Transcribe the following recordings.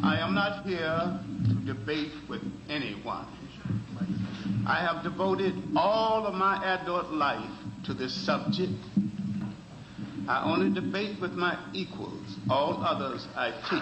I am not here to debate with anyone. I have devoted all of my adult life to this subject. I only debate with my equals. All others I teach.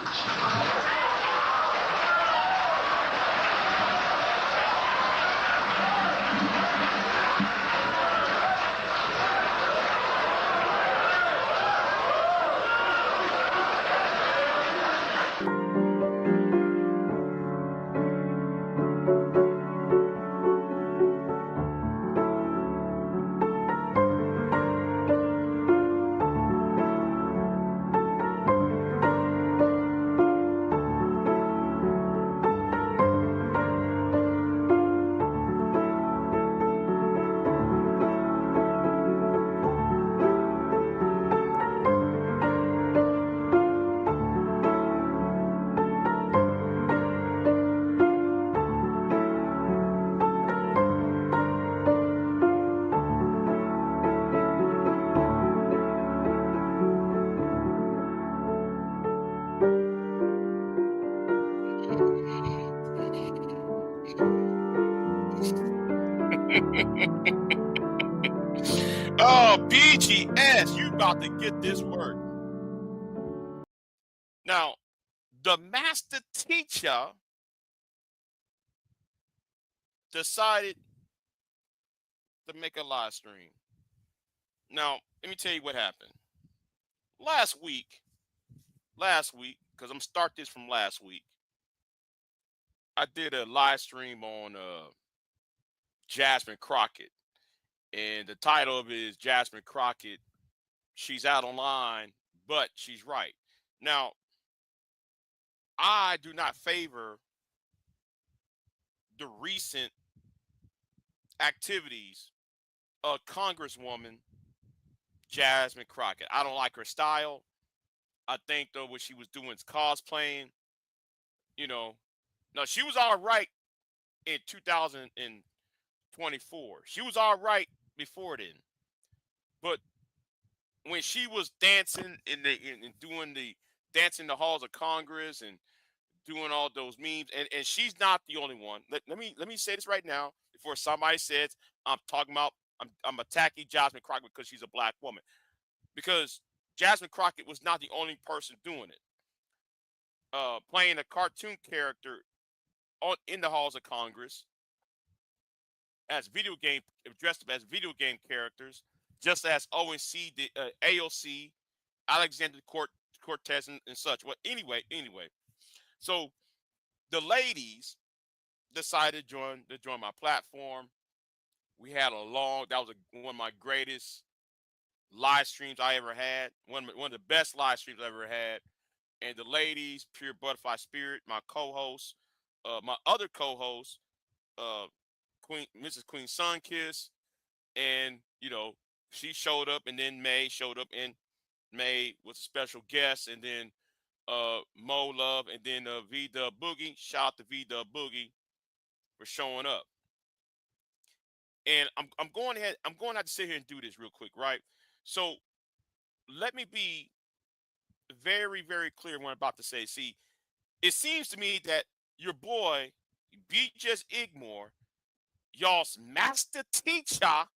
Oh, BGS, you about to get this work. Now, the master teacher decided to make a live stream. Now, let me tell you what happened. Last week, because I'm start this from last week, I did a live stream on Jasmine Crockett. And the title of it is Jasmine Crockett, She's Out Online, but She's Right. Now, I do not favor the recent activities of Congresswoman Jasmine Crockett. I don't like her style. I think, though, what she was doing is cosplaying. You know, now she was all right in 2024. She was all right before then. But when she was dancing in doing the dancing the halls of Congress and doing all those memes, and she's not the only one. Let me say this right now before somebody says I'm attacking Jasmine Crockett because she's a black woman. Because Jasmine Crockett was not the only person doing it. Playing a cartoon character in the halls of Congress as dressed up as video game characters, just as ONC, the AOC, Alexander Cortez, and such. Well, anyway, so the ladies decided to join my platform. We had that was one of my greatest live streams I ever had. One of the best live streams I ever had. And the ladies, Pure Butterfly Spirit, my co-host, my other co-host, Mrs. Queen Sunkiss, and she showed up, and then May showed up, and May was a special guest, and then Mo Love, and then V Dub Boogie. Shout out to V Dub Boogie for showing up. And I'm going to have to sit here and do this real quick, right? So let me be very, very clear what I'm about to say. See, it seems to me that your boy, BGS IBMOR, y'all's master teacher,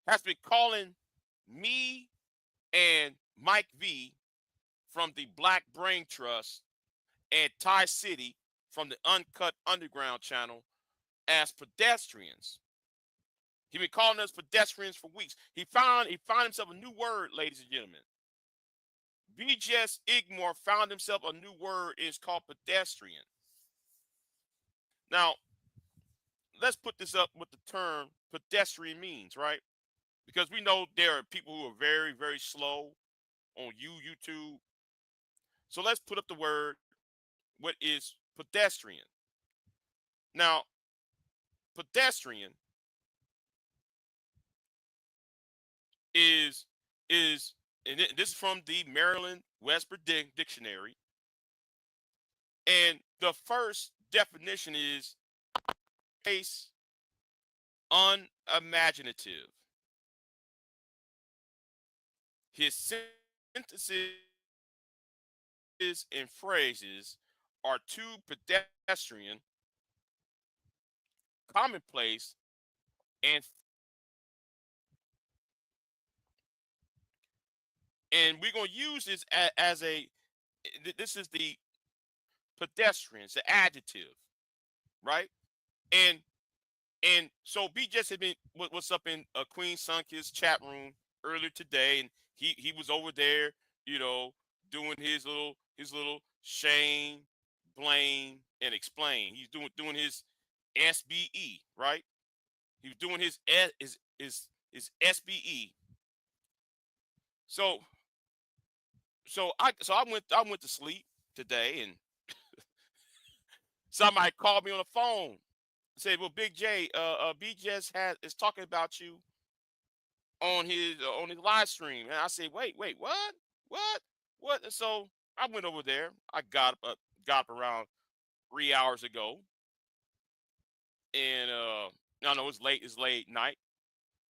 has been calling me and Mike V from the Black Brain Trust and Ty City from the Uncut Underground channel as pedestrians. He's been calling us pedestrians for weeks. He found himself a new word, ladies and gentlemen. BGS IBMOR found himself a new word. It's called pedestrian. Now, let's put this up what the term pedestrian means, right? Because we know there are people who are very, very slow on YouTube. So let's put up the word, what is pedestrian? Now, pedestrian is and this is from the Merriam-Webster Dictionary. And the first definition is space unimaginative. His sentences and phrases are too pedestrian, commonplace, and we're gonna use this as a this is the pedestrians, the adjective, right? And so B just had been what's up in Queen Sunki's chat room earlier today, and he was over there, you know, doing his little shame, blame, and explain. He's doing his SBE, right? He was doing his So I went to sleep today, and somebody called me on the phone. Said, "Well, Big J, BGS has is talking about you on his live stream." And I said, "Wait, what?" And so I went over there. I got up around 3 hours ago, and no, it's late. It's late night.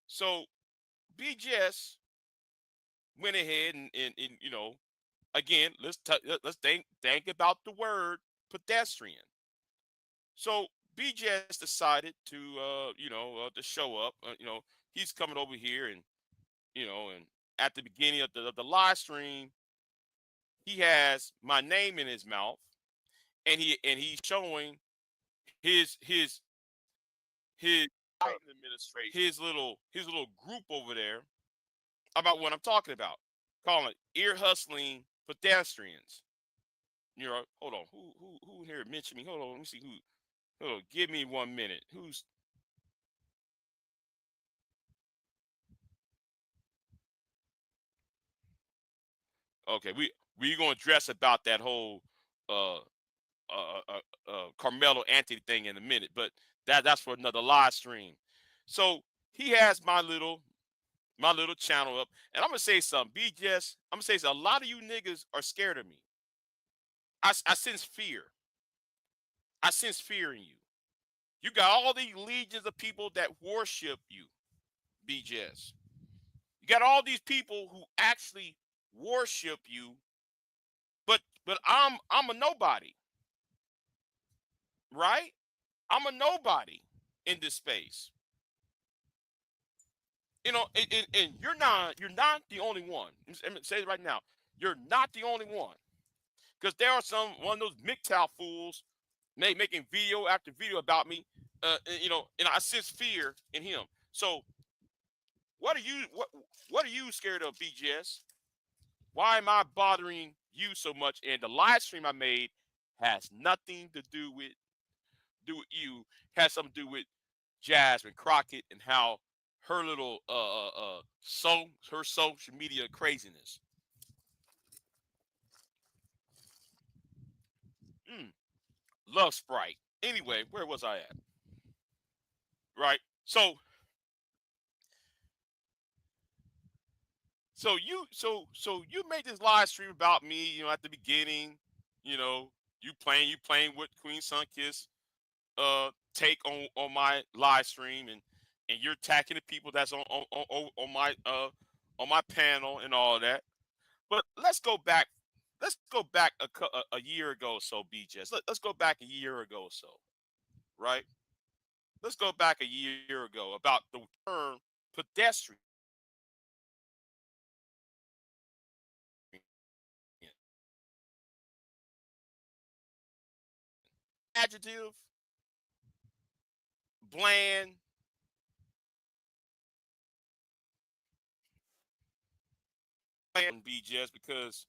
So BGS went ahead and again, let's think about the word pedestrian. So BGS decided to show up. He's coming over here, and at the beginning of the live stream, he has my name in his mouth, and he's showing his his his little group over there about what I'm talking about, calling it ear hustling pedestrians. Hold on, who here mentioned me? Hold on, let me see who. Hold on, give me 1 minute. Who's okay? We gonna address about that whole uh Carmelo Anthony thing in a minute, but that's for another live stream. So he has my little channel up, and I'm gonna say something. BGS, I'm gonna say something. A lot of you niggas are scared of me. I sense fear. I sense fear in you. You got all these legions of people that worship you, BGS. You got all these people who actually worship you, but I'm a nobody, right? I'm a nobody in this space. And you're not the only one. Let me say it right now. You're not the only one, because there are one of those MGTOW fools making video after video about me. And I sense fear in him. So what are you scared of, BGS? Why am I bothering you so much? And the live stream I made has nothing to do with you. Has something to do with Jasmine Crockett and how her little her social media craziness. Mm, love Sprite. Anyway, where was I at? Right. So you made this live stream about me, at the beginning, you know, you playing with Queen Sunkiss take on my live stream, and you're attacking the people that's on my panel and all that. But let's go back a year ago or so, BJS. Let's go back a year ago or so, right? Let's go back a year ago about the term pedestrian. Adjective, bland, BJS, because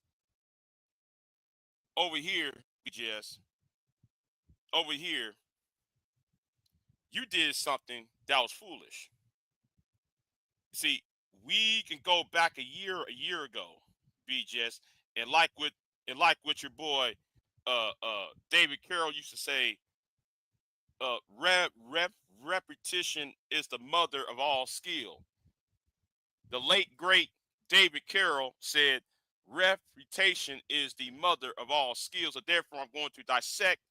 over here, BJS, over here, you did something that was foolish. See, we can go back a year ago, BJS, and like what your boy David Carroll used to say, repetition is the mother of all skill. The late great David Carroll said reputation is the mother of all skills. So therefore, I'm going to dissect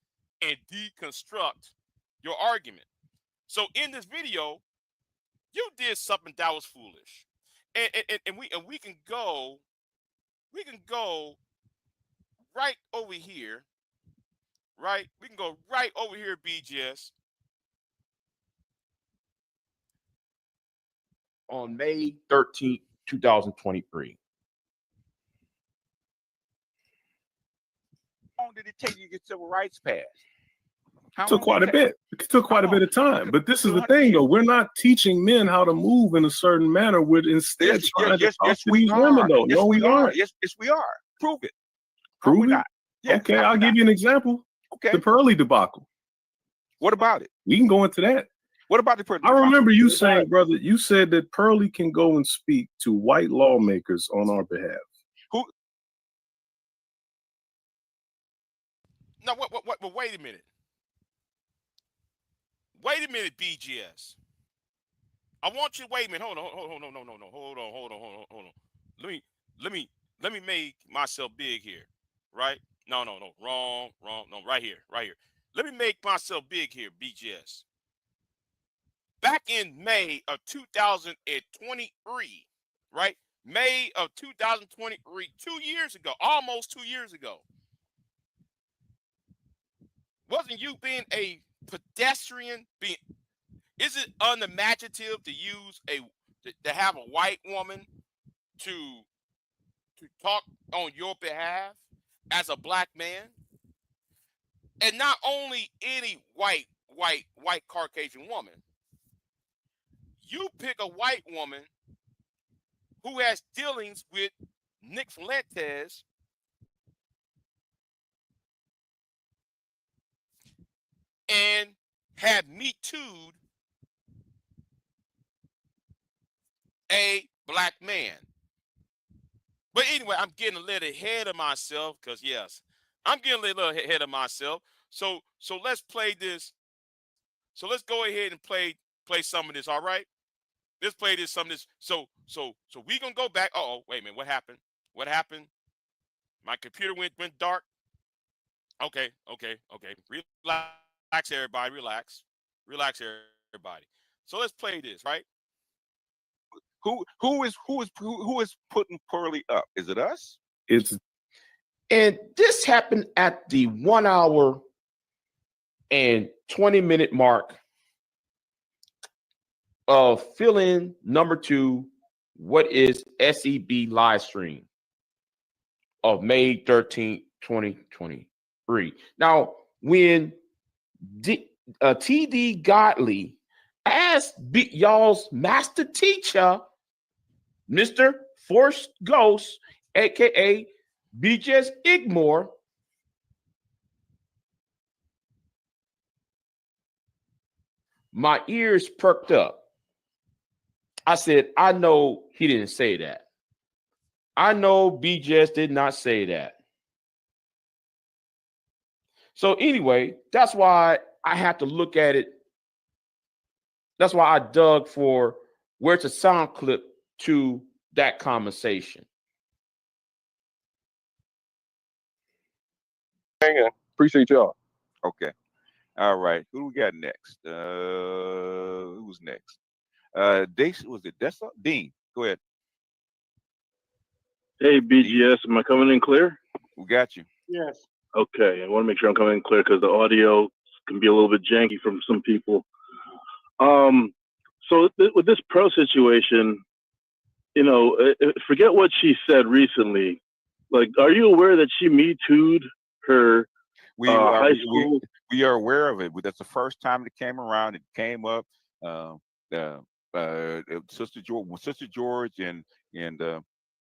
and deconstruct your argument. So in this video, you did something that was foolish, and we can go right over here right? We can go right over here, BGS. On May 13th, 2023. How long did it take you to get civil rights passed? Took quite a bit. It took quite a bit of time. But this is the thing, though. We're not teaching men how to move in a certain manner. We're instead trying to talk to these women, though. No, we aren't. Yes, we are. Prove it. Prove it? Yes, okay, I'll give you an example. Okay. The Pearly debacle. What about it? We can go into that. What about the Pearly debacle? I remember you saying, brother, you said that Pearly can go and speak to white lawmakers on our behalf. Who? No, wait a minute. Wait a minute, BGS. I want you to wait a minute. Hold on. Let me make myself big here. Right? No. Wrong. No, right here. Let me make myself big here, BGS. Back in May of 2023, right? May of 2023, 2 years ago, almost 2 years ago. Wasn't you being a pedestrian? Is it unimaginative to use to have a white woman to talk on your behalf as a black man? And not only any white Caucasian woman. You pick a white woman who has dealings with Nick Fuentes and have Me Too'd a black man. But anyway, I'm getting a little ahead of myself because, yes, I'm getting a little ahead of myself. So let's play this. So let's go ahead and play some of this, all right? Let's play some of this. So we gonna go back. Oh, wait a minute. What happened? My computer went dark. Okay. Relax, everybody. Relax, everybody. So let's play this, right? Who is putting Pearly up? Is it us? And this happened at the 1 hour and 20-minute mark of fill-in number 2, what is SEB live stream of May 13th, 2023. Now, when T.D. Godley asked y'all's master teacher, Mr. Force Ghost, aka BGS IBMOR, my ears perked up. I said, I know he didn't say that. I know BGS did not say that. So anyway, that's why I have to look at it. That's why I dug for where's a sound clip to that conversation. Hang on. Appreciate y'all. Okay. All right. Who we got next? Who's next? Was it Dessa? Dean, go ahead. Hey, BGS, am I coming in clear? We got you. Yes. Okay, I want to make sure I'm coming in clear because the audio can be a little bit janky from some people. So with this Pearl situation, you know, forget what she said recently. Like, are you aware that she Me Too'd her high school? We are aware of it. That's the first time it came around. It came up. Sister George and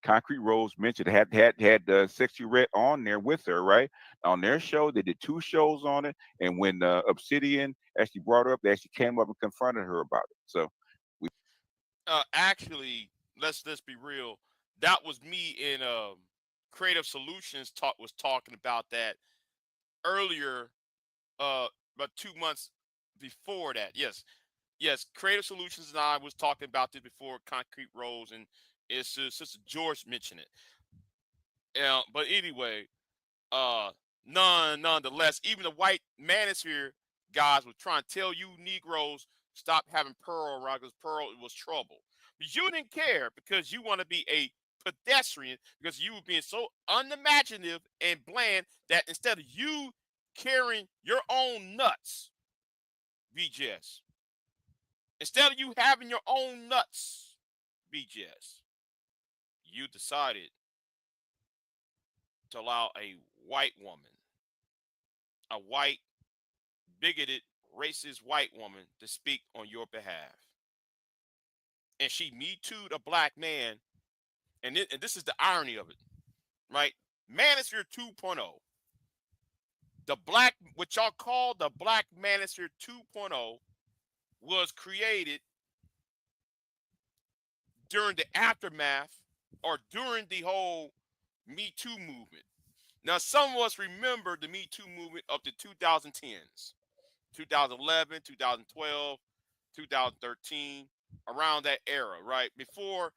Concrete Rose mentioned had Sexy Red on there with her, right? On their show, they did 2 shows on it, and when Obsidian actually brought her up, they actually came up and confronted her about it. So we actually, let's be real. That was me in Creative Solutions was talking about that earlier, about 2 months before that. Yes, Creative Solutions and I was talking about this before Concrete Rose and it's Sister George mentioned it. But anyway, nonetheless, even the white Manosphere guys were trying to tell you Negroes stop having Pearl around because Pearl was trouble. But you didn't care because you want to be a pedestrian because you were being so unimaginative and bland that instead of you carrying your own nuts, BGS, instead of you having your own nuts, BGS, you decided to allow a white woman, a white, bigoted, racist white woman to speak on your behalf. And she Me Too'd a black man. And this is the irony of it, right? Manosphere 2.0. The black, what y'all call the Black Manosphere 2.0, was created during the aftermath or during the whole Me Too movement. Now, some of us remember the Me Too movement of the 2010s, 2011, 2012, 2013, around that era, right? Before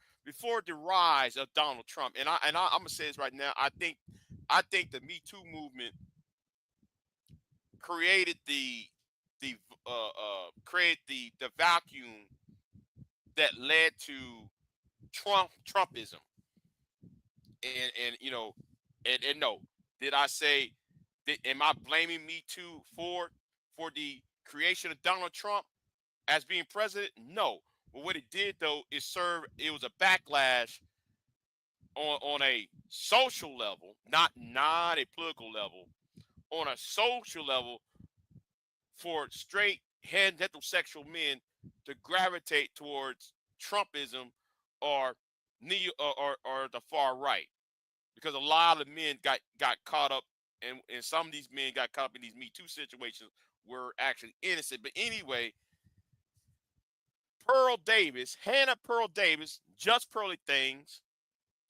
the rise of Donald Trump. And I'm gonna say this right now. I think the Me Too movement created the vacuum that led to Trumpism. And you know, and no, did I say, am I blaming Me Too for the creation of Donald Trump as being president? No. But what it did though is it was a backlash on a social level, not a political level, on a social level for straight heterosexual men to gravitate towards Trumpism or the far right, because a lot of men got caught up, and some of these men got caught up in these Me Too situations were actually innocent. But anyway, Hannah Pearl Davis, Just Pearly Things,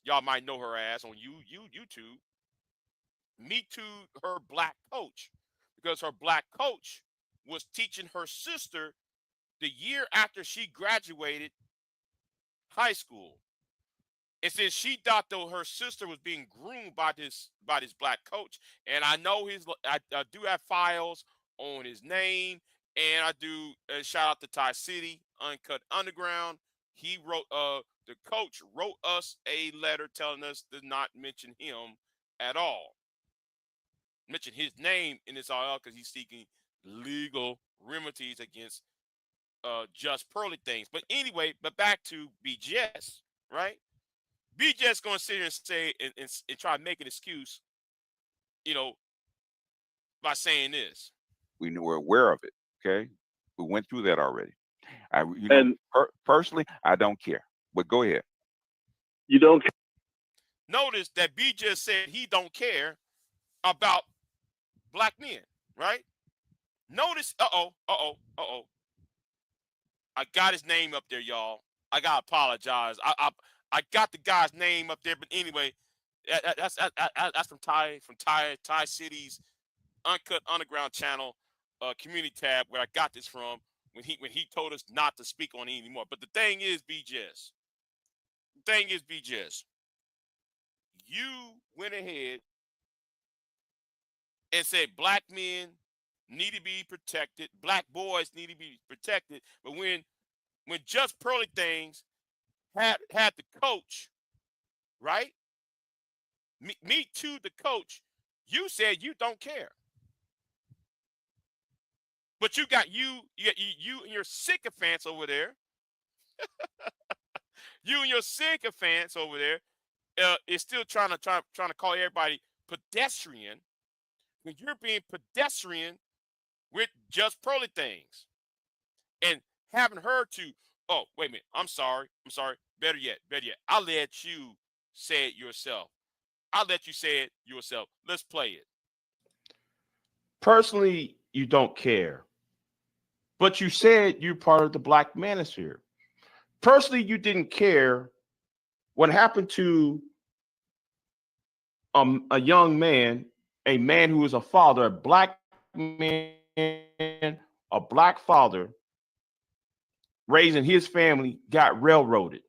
y'all might know her as on YouTube, Me Too her black coach, because her black coach was teaching her sister the year after she graduated high school. And since she thought though her sister was being groomed by this black coach, and I know I do have files on his name, and I do shout out to Ty City, Uncut Underground. He wrote the coach wrote us a letter telling us to not mention him at all. Mention his name in this all because he's seeking legal remedies against Just Pearly Things. But anyway, back to BGS, right? BGS going to sit here and say and try to make an excuse, you know, by saying this. We're aware of it. Okay, we went through that already. Personally, I don't care. But go ahead. You don't. Notice that BGS said he don't care about black men, right? Notice, I got his name up there, y'all. I gotta apologize. I got the guy's name up there, but anyway, that's from Ty City's Uncut Underground channel, community tab, where I got this from when he told us not to speak on it anymore. But the thing is, BGS, you went ahead and said black men need to be protected, black boys need to be protected, but when Just Pearly Things had the coach, right? Me Too, the coach, you said you don't care. But you got you and your sycophants over there. You and your sycophants over there is still trying to call everybody pedestrian when you're being pedestrian with Just Pearly Things. And having her to, oh, wait a minute, I'm sorry. Better yet, I'll let you say it yourself. Let's play it. Personally, you don't care. But you said you're part of the Black Manosphere. Personally, you didn't care what happened to a young man, a man who was a father, a black man, a black father, raising his family, got railroaded.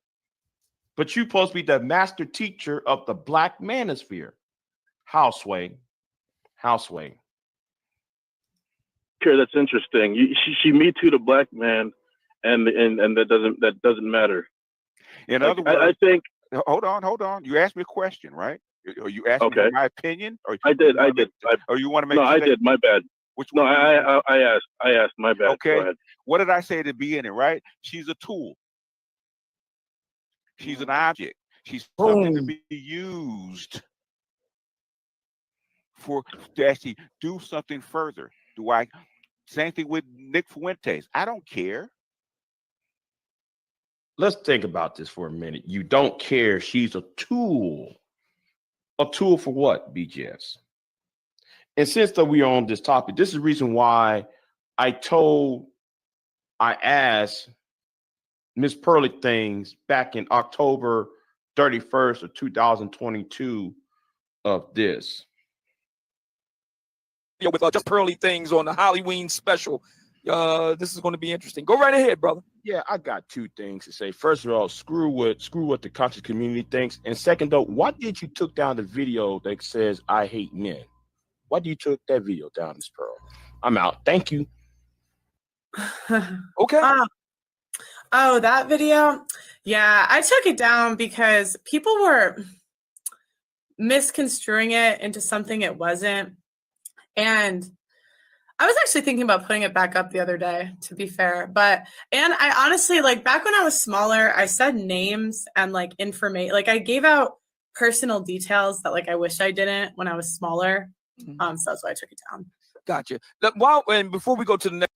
But you're supposed to be the master teacher of the Black Manosphere. Houseway. Sure, that's interesting. She Me Too the black man, and that doesn't matter. In other words, I think. Hold on. You asked me a question, right? Are you asking Okay. for my opinion? Or I did. Or you want to make No, sure I did. My bad. Which No, one? I asked. My bad. Go Okay. ahead. What did I say at the beginning, right? She's a tool. She's an object. She's something to be used for to actually do something further. Same thing with Nick Fuentes. I don't care. Let's think about this for a minute. You don't care. She's a tool. A tool for what, BGS? And since that we are on this topic, this is the reason why I asked Miss Pearly things back in October 31st of 2022 of this. With just Pearly things on the Halloween special. This is going to be interesting. Go right ahead, brother. Yeah, I got two things to say. First of all, screw what the conscious community thinks. And second, though, why did you took down the video that says I hate men? Why did you took that video down, Miss Pearl? I'm out. Thank you. Okay. Oh, that video? Yeah, I took it down because people were misconstruing it into something it wasn't. And I was actually thinking about putting it back up the other day, to be fair. And I honestly, like, back when I was smaller, I said names and like information, like I gave out personal details that like I wish I didn't when I was smaller. So that's why I took it down. Gotcha. And before we go to the next.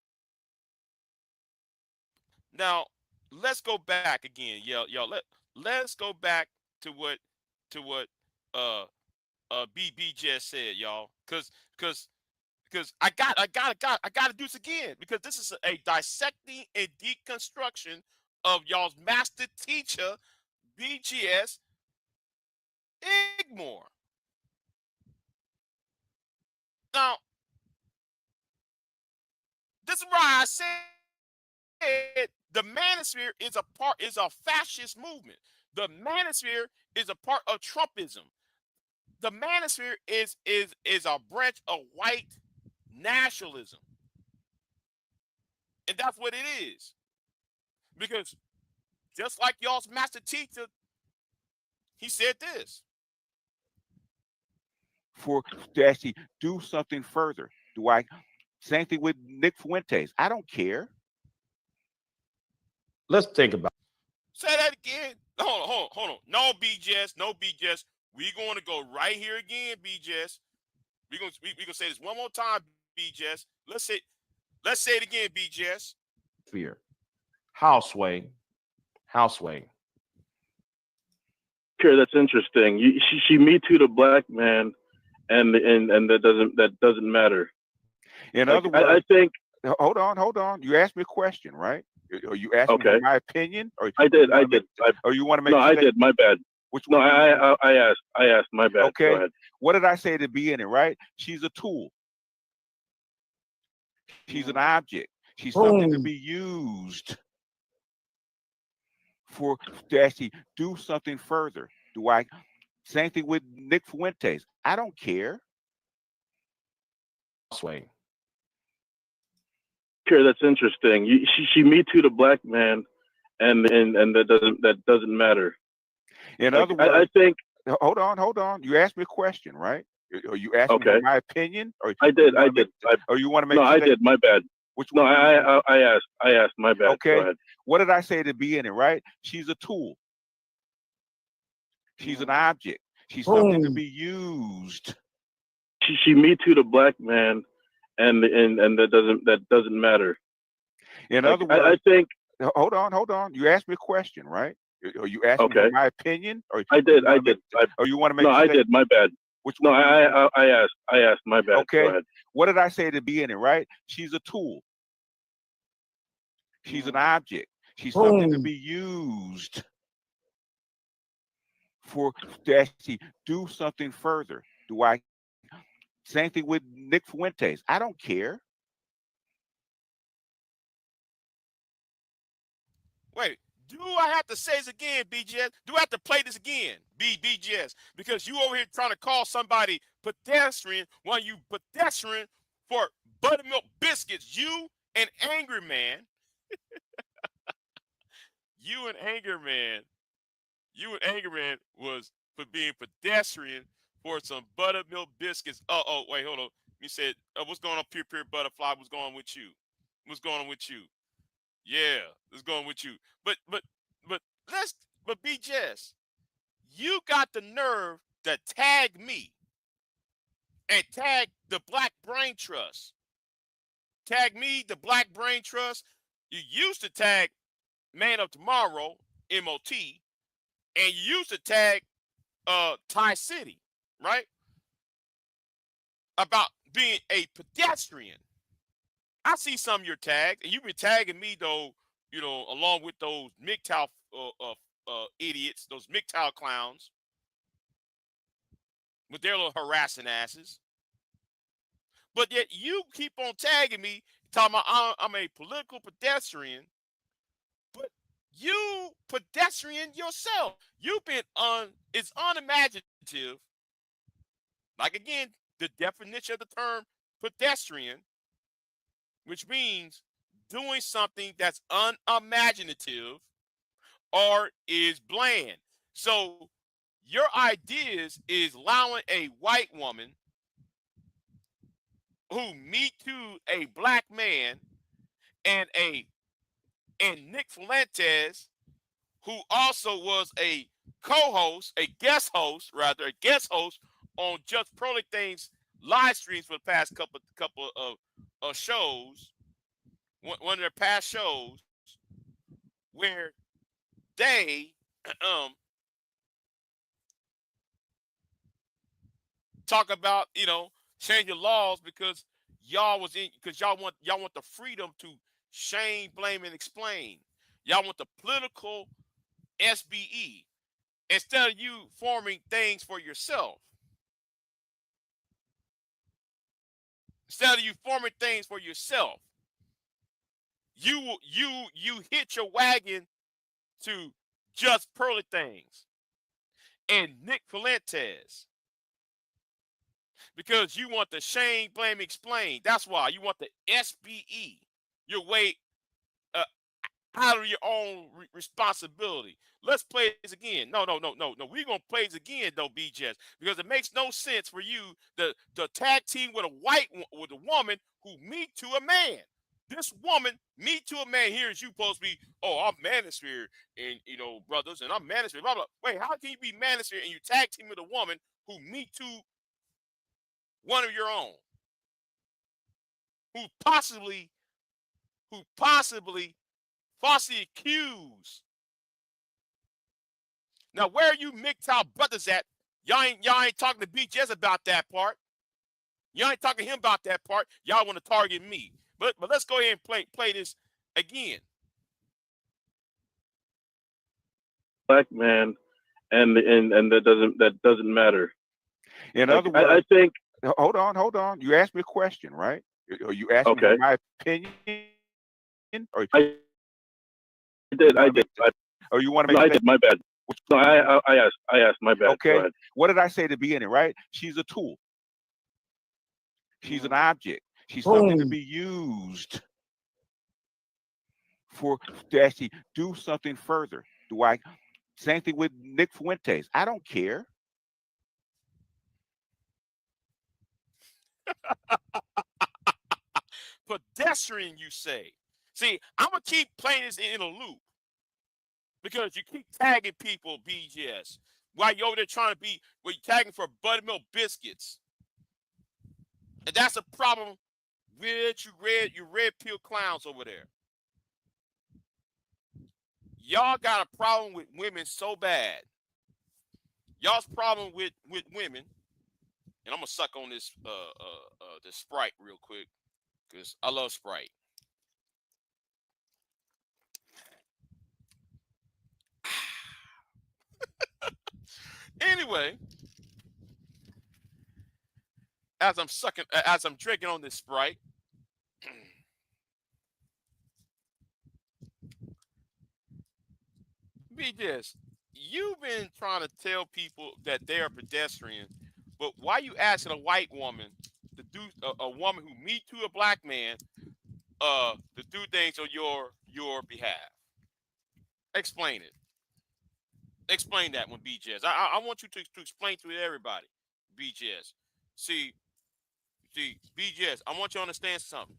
Now, let's go back again, y'all. Let's go back to what BB just said, y'all. Cause I gotta do this again, because this is a dissecting and deconstruction of y'all's master teacher, BGS IBMOR. Now, this is why I said the Manosphere is a fascist movement. The Manosphere is a part of Trumpism. The Manosphere is a branch of white nationalism. And that's what it is. Because just like y'all's master teacher, he said this. To actually do something further. Same thing with Nick Fuentes. I don't care. Let's think about it. Say that again. Hold on. No BGS. We're going to go right here again, BGS. We're gonna say this one more time, BGS. Let's say it again, BGS. Fear. Houseway. Sure, that's interesting. She Me Too'd a black man, and that doesn't matter. In other words, I think. Hold on. You asked me a question, right? Are you asking for my opinion? Or I did. Or you want to make? No, I did. My bad. Which no, one? I asked. My bad. Okay. Go ahead. What did I say at the beginning, right? She's a tool. She's an object. She's something to be used to actually do something further. Same thing with Nick Fuentes. I don't care. Houseway. Sure, that's interesting. She Me Too'd a black man, and that doesn't matter. In other words, I think. Hold on. You asked me a question, right? Are you asking for my opinion? Or I did. Or you want to make? No, I did. My bad. Which no, one? I asked. My bad. Okay. Go ahead. What did I say at the beginning, right? She's a tool. She's an object. She's something to be used. She Me Too'd a black man, and that doesn't matter. In other words, I think. Hold on. You asked me a question, right? Are you asking for my opinion? Or I did. Or you want to make? No, I did. My bad. Which no, one? I asked. My bad. Okay. Go ahead. What did I say at the beginning, right? She's a tool. She's an object. She's something to be used to actually do something further. Same thing with Nick Fuentes. I don't care. Wait, do I have to say this again, BGS? Do I have to play this again, BGS? Because you over here trying to call somebody pedestrian when you pedestrian for Buttermilk biscuits. You an angry man. You an angry man was for being pedestrian for some buttermilk biscuits. Oh, wait, hold on. You said, what's going on, Pure Butterfly? What's going on with you? What's going on with you? Yeah, what's going on with you? But BGS, you got the nerve to tag me and tag the Black Brain Trust. Tag me, the Black Brain Trust. You used to tag Man of Tomorrow, MOT, and you used to tag Thai City, right? About being a pedestrian. I see some of your tags, and you've been tagging me though, you know, along with those MGTOW idiots, those MGTOW clowns, with their little harassing asses. But yet you keep on tagging me, talking about I'm a political pedestrian, but you pedestrian yourself. You've been it's unimaginative. Like again, the definition of the term pedestrian, which means doing something that's unimaginative or is bland. So your ideas is allowing a white woman who Me Too a black man and Nick Fuentes, who also was a co-host, a guest host on Just Pearly Things live streams for the past couple of shows, one of their past shows, where they talk about, you know, changing laws because y'all want the freedom to shame, blame, and explain. Y'all want the political SBE instead of you forming things for yourself. Instead of you forming things for yourself, you hit your wagon to Just Pearly Things and Nick Fuentes because you want the shame, blame, explain. That's why you want the SBE. Your way out of your own responsibility. Let's play this again. No. We're going to play this again, though, BGS, because it makes no sense for you to tag team with a woman who Me Too a man. This woman, Me Too a man, here is you supposed to be, I'm Manosphere and, you know, brothers, and I'm Manosphere, blah, blah. Wait, how can you be Manosphere and you tag team with a woman who Me Too one of your own? Who possibly falsely accused. Now, where are you MGTOW brothers at? Y'all ain't talking to BGS about that part. Y'all ain't talking to him about that part. Y'all want to target me. But let's go ahead and play this again. Black man, and that doesn't matter. In other words, I think. Hold on. You asked me a question, right? Or you asked me for my opinion? Or I did. Oh, you want to make? No, I did. My bad. No, I asked. My bad. Okay. What did I say at the beginning? Right? She's a tool. She's an object. She's something to be used to actually do something further. Same thing with Nick Fuentes. I don't care. Pedestrian, you say. See, I'm going to keep playing this in a loop because you keep tagging people, BGS, while you're over there trying to be, you're tagging for Buttermilk biscuits. And that's a problem with you red pill clowns over there. Y'all got a problem with women so bad. Y'all's problem with women, and I'm going to suck on this Sprite real quick because I love Sprite. Anyway, as I'm drinking on this Sprite, be this. You've been trying to tell people that they're pedestrian, but why you asking a white woman to do a woman who Me Too a black man to do things on your behalf? Explain it. Explain that one, BJS. I want you to explain to everybody. BGS. See, BGS, I want you to understand something.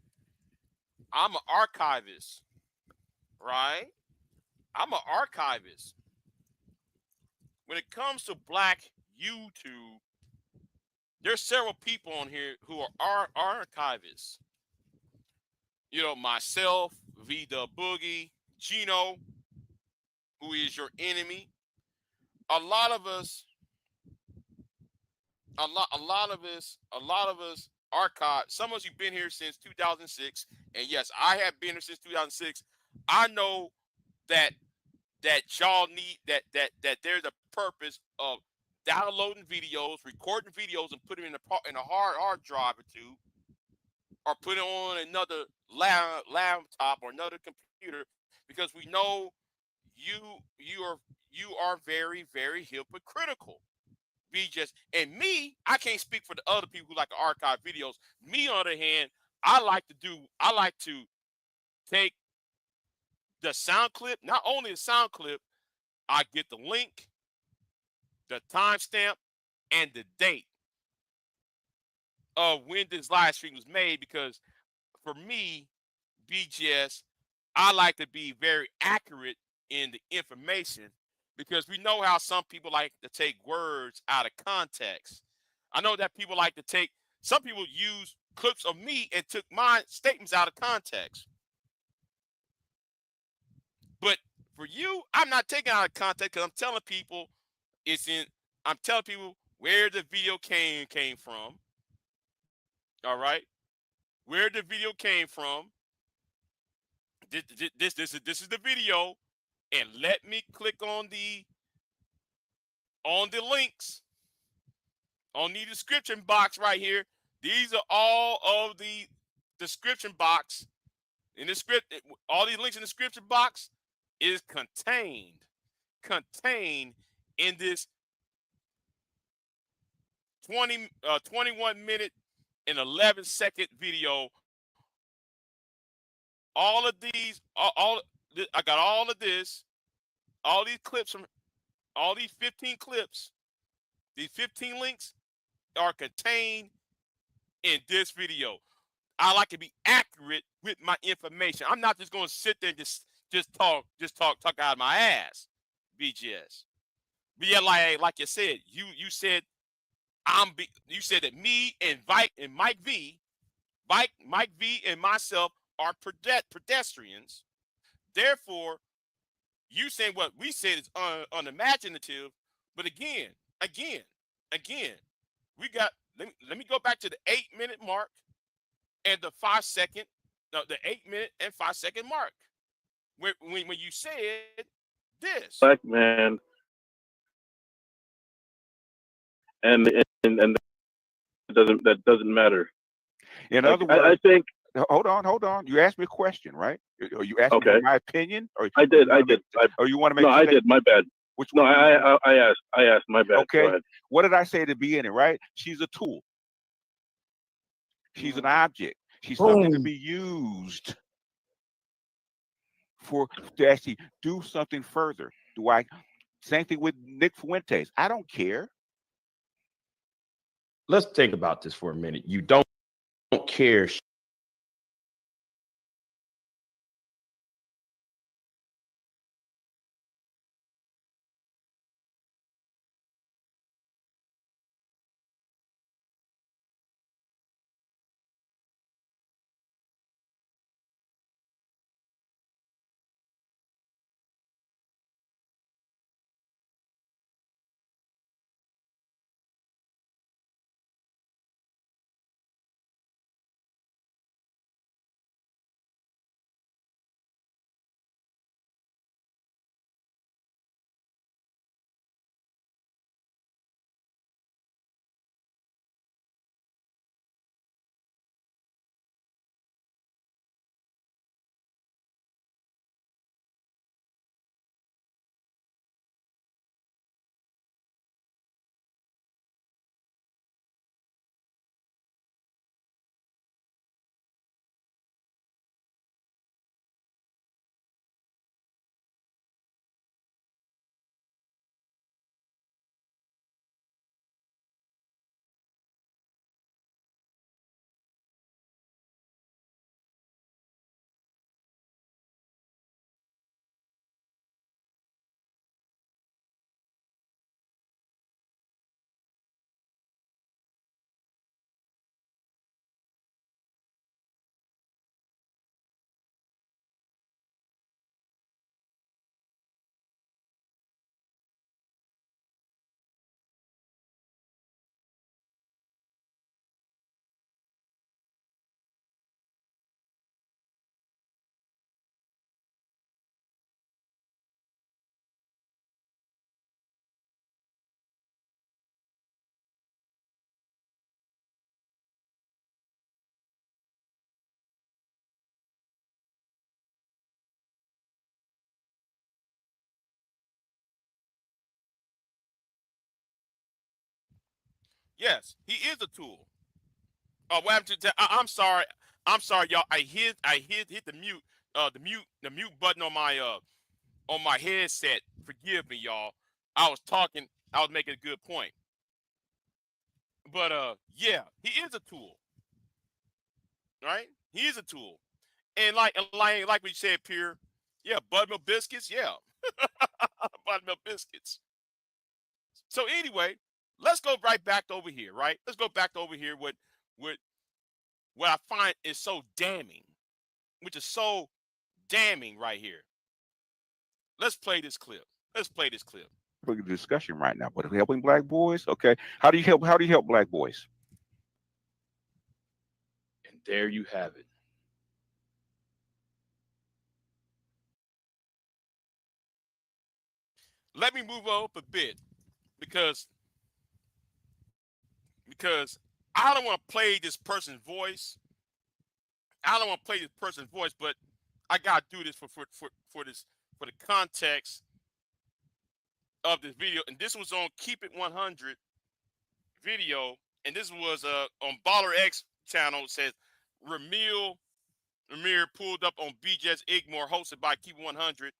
I'm an archivist, right? I'm an archivist. When it comes to Black YouTube, there's several people on here who are archivists. You know, myself, V the Boogie, Gino, who is your enemy. A lot of us archive. Some of us, you've been here since 2006, and yes, I have been here since 2006. I know that y'all need that there's a purpose of downloading videos, recording videos, and putting them in a hard drive or two, or put it on another laptop or another computer, because we know you are very, very hypocritical. BGS. And me, I can't speak for the other people who like to archive videos. Me, on the other hand, I like to take the sound clip, not only the sound clip, I get the link, the timestamp, and the date of when this live stream was made, because for me, BGS, I like to be very accurate in the information, because we know how some people like to take words out of context. I know that some people use clips of me and took my statements out of context. But for you, I'm not taking out of context, because I'm telling people where the video came from. All right. Where the video came from. This is the video, and let me click on the links on the description box right here. These are all of the description box in the script. All these links in the description box is contained in this 21 minute and 11-second video. All of these, I got all of this, all these clips from all these 15 clips, these 15 links are contained in this video. I like to be accurate with my information. I'm not just going to sit there and just talk out of my ass, BGS. But yeah, like you said, you said you said that me and Mike V and myself are pedestrians. Therefore, you saying what we said is unimaginative. But again, we got. Let me go back to the 8-minute mark and the 5-second, no, the 8-minute and 5-second mark, when you said this. Black man, and that doesn't matter. In other words, I think. Hold on. You asked me a question, right? Or you asked me for my opinion? Or I did. Or you want to make? No, I did. My bad. Which no, one? I asked. My bad. Okay. What did I say at the beginning? Right? She's a tool. She's an object. She's something to be used to actually do something further. Same thing with Nick Fuentes. I don't care. Let's think about this for a minute. You don't care. Yes, he is a tool. Oh, what happened to? I'm sorry. I'm sorry, y'all. I hit the mute the mute button on my headset. Forgive me, y'all. I was talking. I was making a good point. But yeah, he is a tool, right? He is a tool, and like we said, Pierre. Yeah, Buttermilk biscuits. Yeah, Buttermilk biscuits. So anyway, let's go right back over here, right? Let's go back over here with what I find is so damning, which is so damning right here. Let's play this clip. Let's play this clip. For the discussion right now, but helping black boys, okay. How do you help black boys? And there you have it. Let me move up a bit because I don't want to play this person's voice. I don't want to play this person's voice, but I gotta do this for the context of this video. And this was on Keep It 100 video, and this was on Baller X channel. It says Ramir pulled up on BGS IBMOR hosted by Keep It 100.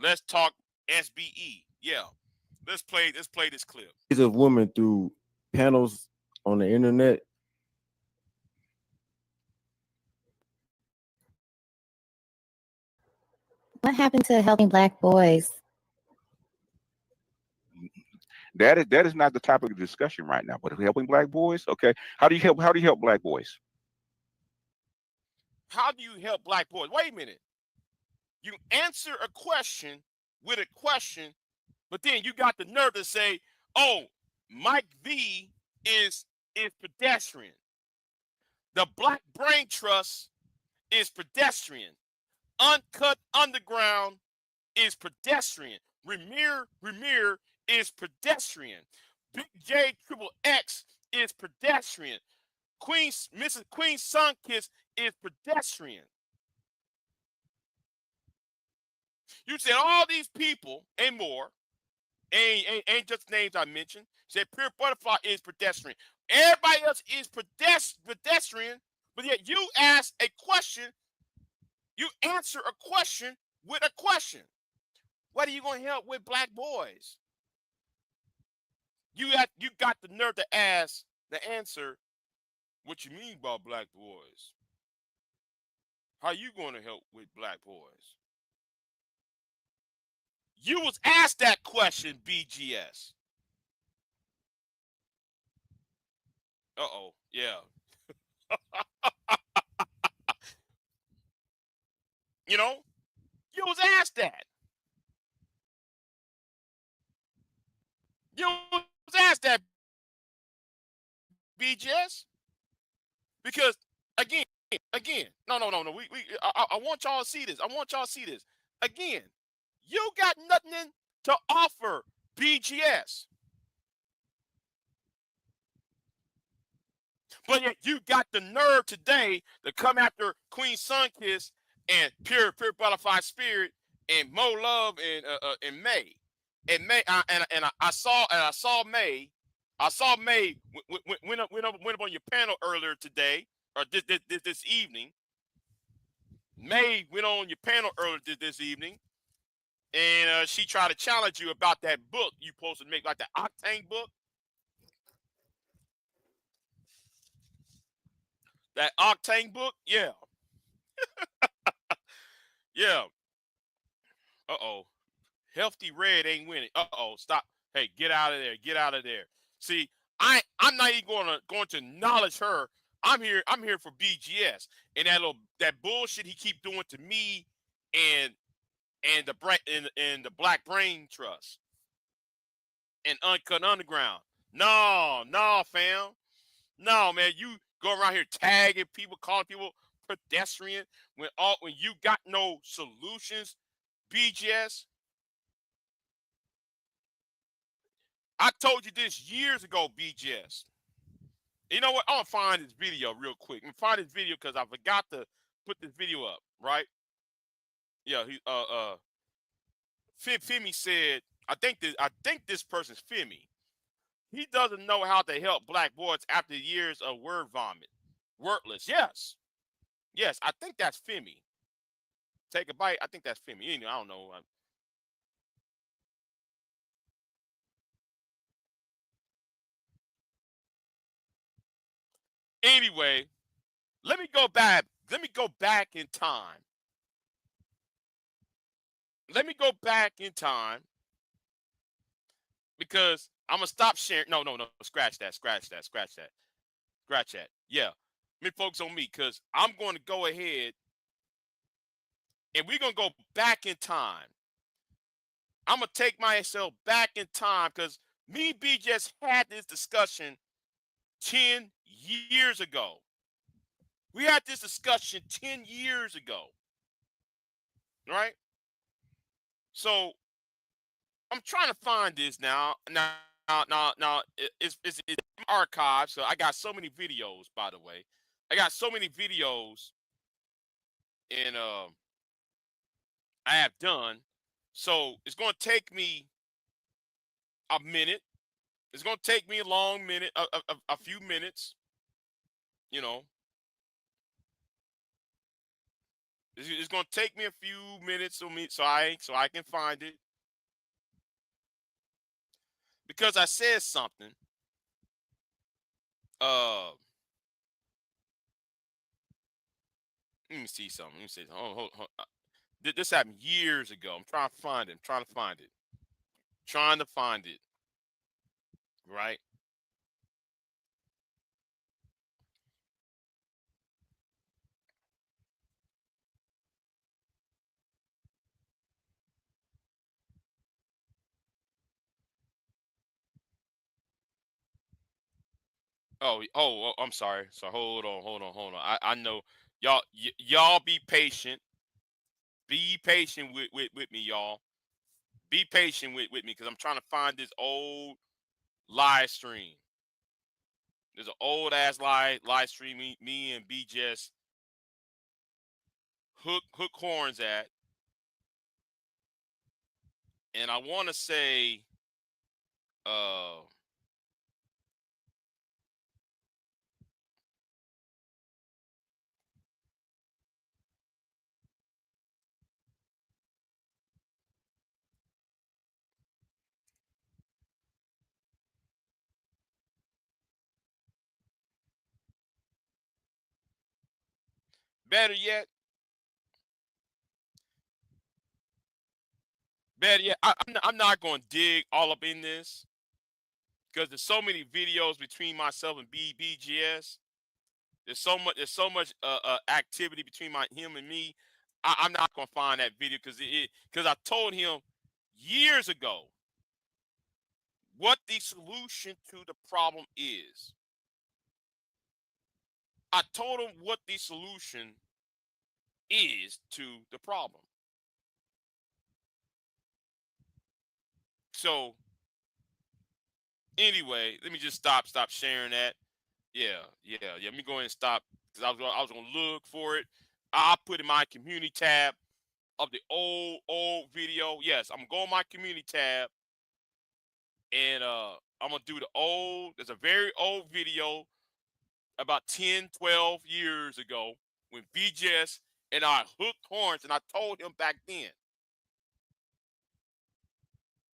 Let's talk SBE. Yeah, let's play this clip. Of women through panels on the internet. What happened to helping black boys? That is not the topic of discussion right now. But helping black boys, okay. How do you help black boys? How do you help black boys? Wait a minute. You answer a question with a question, but then you got the nerve to say, "Oh, Mike V is pedestrian. The Black Brain Trust is pedestrian. Uncut Underground is pedestrian. Ramir is pedestrian. Big J Triple X is pedestrian. Mrs. Queen Sunkiss is pedestrian." You said all these people and more, ain't just names I mentioned. Said Pure Butterfly is pedestrian. Everybody else is pedestrian, but yet you ask a question, you answer a question with a question. What are you going to help with black boys? You got the nerve to ask the answer, what you mean by black boys? How you going to help with black boys? You was asked that question, BGS. Uh-oh, yeah. You know, you was asked that. You was asked that, BGS. Because again, no. I want y'all to see this. I want y'all to see this. Again, you got nothing to offer, BGS. But yet you got the nerve today to come after Queen Sunkiss and Pure Butterfly Spirit and Mo Love and May. And May I saw May. I saw May went up on your panel earlier today, or this evening. May went on your panel earlier this evening, and she tried to challenge you about that book you supposed to make, like the Octane book. That Octane book, yeah. Yeah. Uh-oh. Healthy Red ain't winning. Uh-oh, stop. Hey, get out of there. Get out of there. See, I'm not even going to acknowledge her. I'm here for BGS. And that bullshit he keep doing to me and the Black Brain Trust and Uncut Underground. No, fam. No, man, you go around here tagging people, calling people pedestrian when you got no solutions, BGS. I told you this years ago, BGS. You know what? I'm gonna find this video real quick. I'm gonna find this video because I forgot to put this video up, right? Yeah, Femi said, I think this person's Femi. He doesn't know how to help black boys after years of word vomit. Wordless. Yes. Yes, I think that's Femi. Take a bite. I think that's Femi. You know, I don't know. Anyway, let me go back. Let me go back in time. Let me go back in time because I'm gonna stop sharing. No. Scratch that. Scratch that. Scratch that. Scratch that. Yeah. Let me focus on me because I'm going to go ahead and we're gonna go back in time. I'm gonna take myself back in time because me and B just had this discussion 10 years ago. We had this discussion 10 years ago. Right? So I'm trying to find this now. Now, it's archived. So I got so many videos, by the way. I got so many videos and I have done. So it's gonna take me a minute. It's gonna take me a long minute, a few minutes. You know, it's gonna take me a few minutes so I can find it because I said something. Let me see something. Let me see. Hold. This happened years ago. I'm trying to find it. I'm trying to find it. Trying to find it. Right? Oh, I'm sorry. So hold on. I know y'all be patient. Be patient with me, y'all. Be patient with me because I'm trying to find this old live stream. There's an old ass live stream me and BGS hook horns at. And I want to say uh better yet, I'm not going to dig all up in this because there's so many videos between myself and BGS. There's so much activity between him and me. I'm not gonna find that video because I told him years ago what the solution to the problem is. I told him what the solution is to the problem. So anyway, let me just stop sharing that. Yeah. Let me go ahead and stop because I was gonna look for it. I'll put in my community tab of the old video. Yes, I'm going to my community tab and I'm gonna do there's a very old video about 10, 12 years ago when BGS and I hooked horns and I told him back then,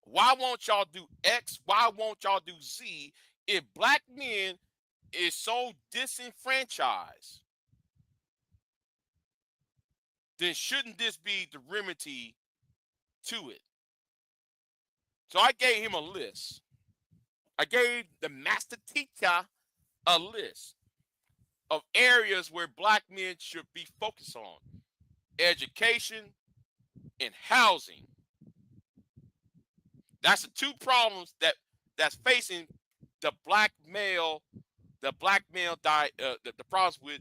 why won't y'all do X? Why won't y'all do Z? If black men is so disenfranchised, then shouldn't this be the remedy to it? So I gave him a list. I gave the master teacher a list of areas where black men should be focused on: education and housing. That's the two problems that's facing the black male, the problems with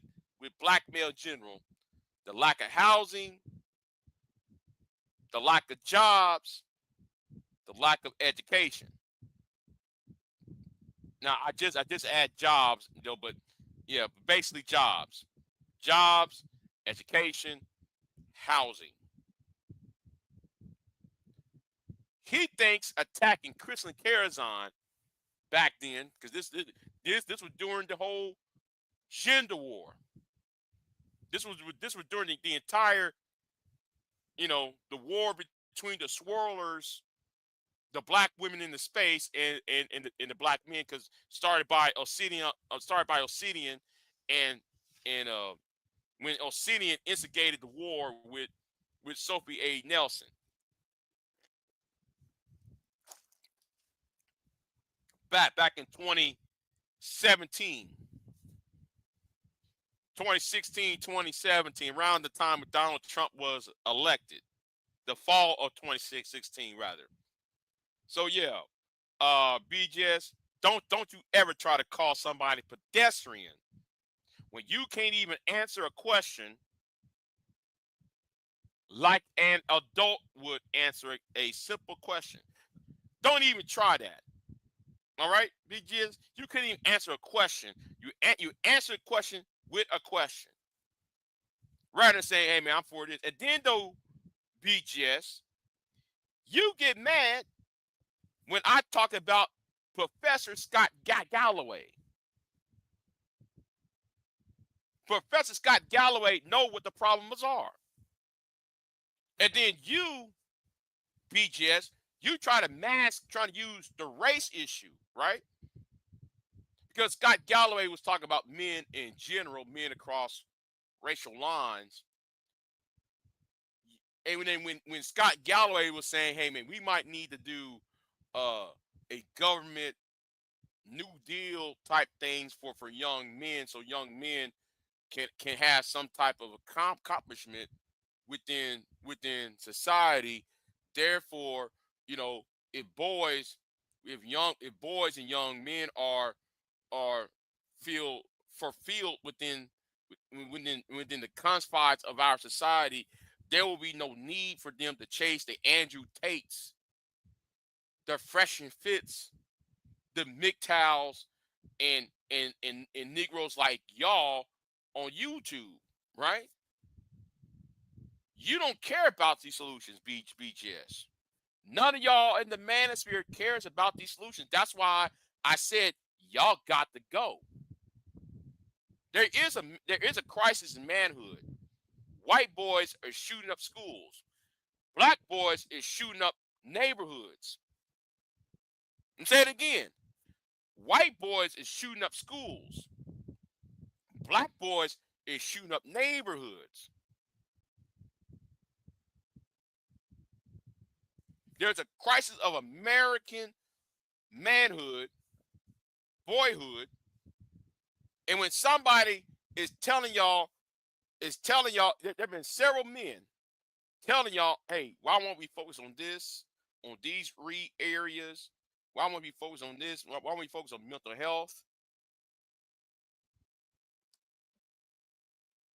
black male in general: the lack of housing, the lack of jobs, the lack of education. Now I just add jobs, but yeah, basically jobs, education, housing. He thinks attacking Kristen Carazon back then, because this was during the whole gender war. This was during the entire, the war between the swirlers, the black women in the space, and the black men, because started by Obsidian, and when Obsidian instigated the war with Sophie A. Nelson. Back in 2017. 2016, 2017, around the time Donald Trump was elected, the fall of 2016, rather. So yeah, BGS, don't you ever try to call somebody pedestrian when you can't even answer a question like an adult would answer a simple question. Don't even try that. All right, BGS, you couldn't even answer a question. You answer a question with a question, rather than saying, "Hey man, I'm for this." And then though, BGS, you get mad when I talk about Professor Scott Galloway. Professor Scott Galloway know what the problems are, and then you, BGS, you trying to use the race issue, right? Because Scott Galloway was talking about men in general, men across racial lines. And when Scott Galloway was saying, "Hey man, we might need to do a government New Deal type things for young men, so young men can have some type of accomplishment within society. Therefore, if boys and young men are feel fulfilled within the confines of our society, there will be no need for them to chase the Andrew Tates, the Fresh and Fits, the MGTOWs, and Negroes like y'all on YouTube, right? You don't care about these solutions, BGS. None of y'all in the Manosphere cares about these solutions. That's why I said y'all got to go. There is a crisis in manhood. White boys are shooting up schools. Black boys is shooting up neighborhoods. I'm saying it again. White boys is shooting up schools. Black boys is shooting up neighborhoods. There's a crisis of American manhood, boyhood, and when somebody is telling y'all, there have been several men telling y'all, "Hey, why won't we focus on this, on these areas? Why won't we focus on this? Why won't we focus on mental health?"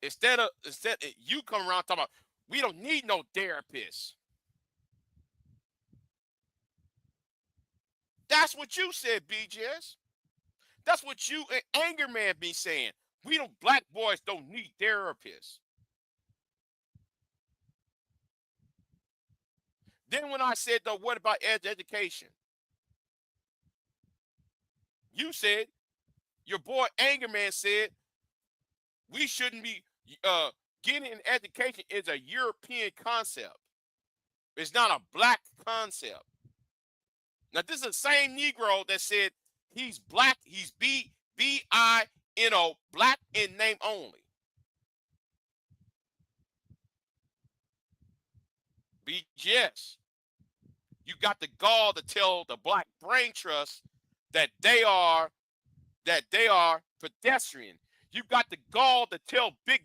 Instead you come around talking about, "We don't need no therapists." That's what you said, BGS. That's what you and Anger Man be saying. Black boys don't need therapists. Then when I said, though, what about education? You said, your boy Anger Man said, we shouldn't be getting an education is a European concept. It's not a black concept. Now, this is the same Negro that said he's black, he's B-I-N-O, black in name only. BGS. You got the gall to tell the Black Brain Trust that they are pedestrian. You got the gall to tell Big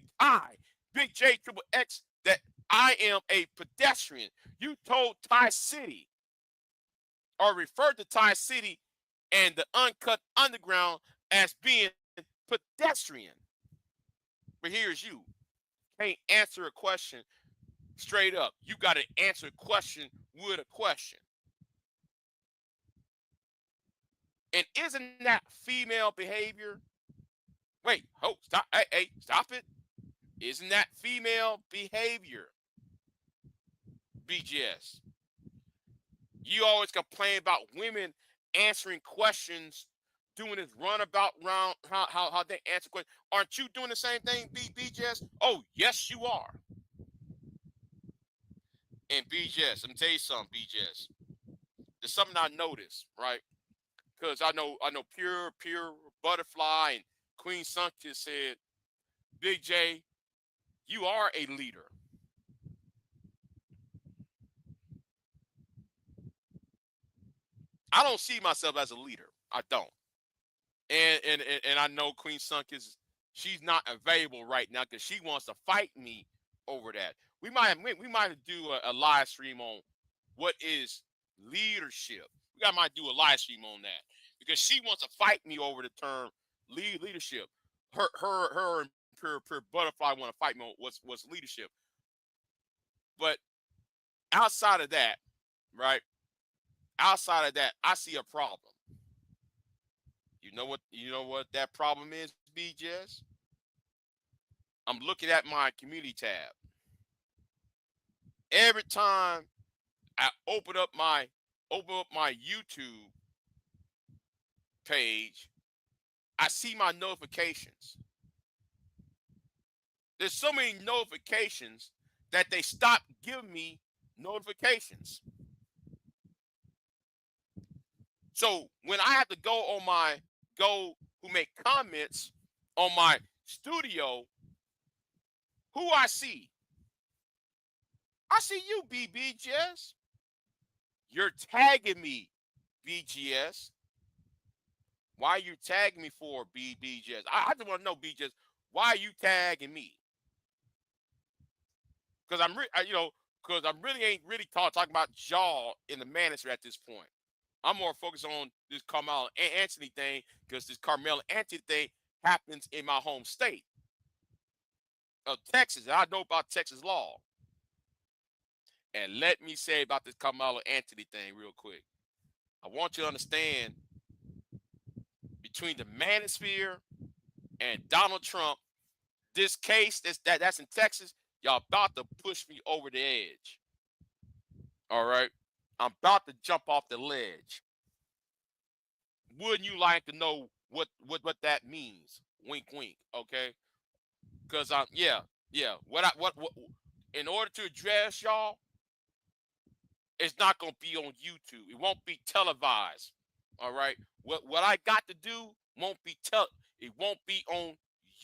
J Triple X, that I am a pedestrian. You told Thai City, or referred to Thai City and the Uncut Underground as being pedestrian. But here's you. Can't answer a question straight up. You got to answer a question with a question. And isn't that female behavior? Wait, stop. Hey, stop it. Isn't that female behavior? BGS. You always complain about women answering questions, doing this runabout round, how they answer questions. Aren't you doing the same thing, BGS? Oh, yes, you are. And BGS, let me tell you something, BGS. There's something I noticed, right? Because I know Pure Butterfly and Queen Sunkist said, Big J, you are a leader. I don't see myself as a leader. I don't. And I know Queen Sunkist, she's not available right now because she wants to fight me over that. We might do a live stream on what is leadership. We might do a live stream on that because she wants to fight me over the term leadership. Her and Pure Butterfly want to fight me on what's leadership. But outside of that, right? Outside of that, I see a problem. You know what that problem is, BGS? I'm looking at my community tab. Every time I open up my YouTube page, I see my notifications. There's so many notifications that they stopped giving me notifications. So when I have to go who make comments on my studio, who I see? I see you, BGS. You're tagging me, BGS. Why are you tagging me for, BGS? I just want to know, BGS, why are you tagging me? Because I'm really ain't really talking about y'all in the Manosphere at this point. I'm more focused on this Carmelo Anthony thing because this Carmelo Anthony thing happens in my home state of Texas. And I know about Texas law. And let me say about this Carmelo Anthony thing real quick. I want you to understand between the Manosphere and Donald Trump, this case that's in Texas, y'all about to push me over the edge. All right? I'm about to jump off the ledge. Wouldn't you like to know what that means? Wink, wink. Okay, because What in order to address y'all, it's not gonna be on YouTube. It won't be televised. All right. What I got to do won't be It won't be on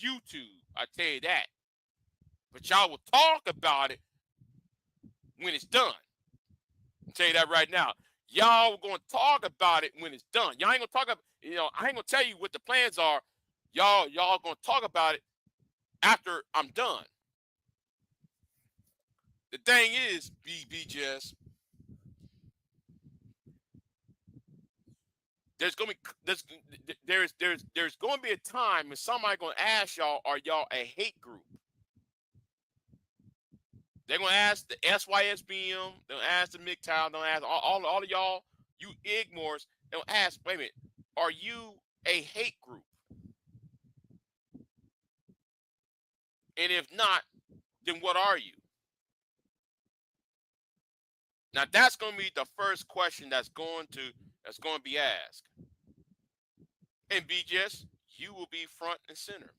YouTube. I tell you that. But y'all will talk about it when it's done. I'll tell you that right now. Y'all gonna talk about it when it's done. Y'all ain't gonna talk about, I ain't gonna tell you what the plans are. Y'all gonna talk about it after I'm done. The thing is, BGS, there's gonna be a time when somebody gonna ask y'all, are y'all a hate group? They're gonna ask the SYSBM, they'll ask the MGTOW, they'll ask all of y'all, you IBMORs, they'll ask, wait a minute, are you a hate group? And if not, then what are you? Now that's gonna be the first question that's going to be asked. And BGS, you will be front and center.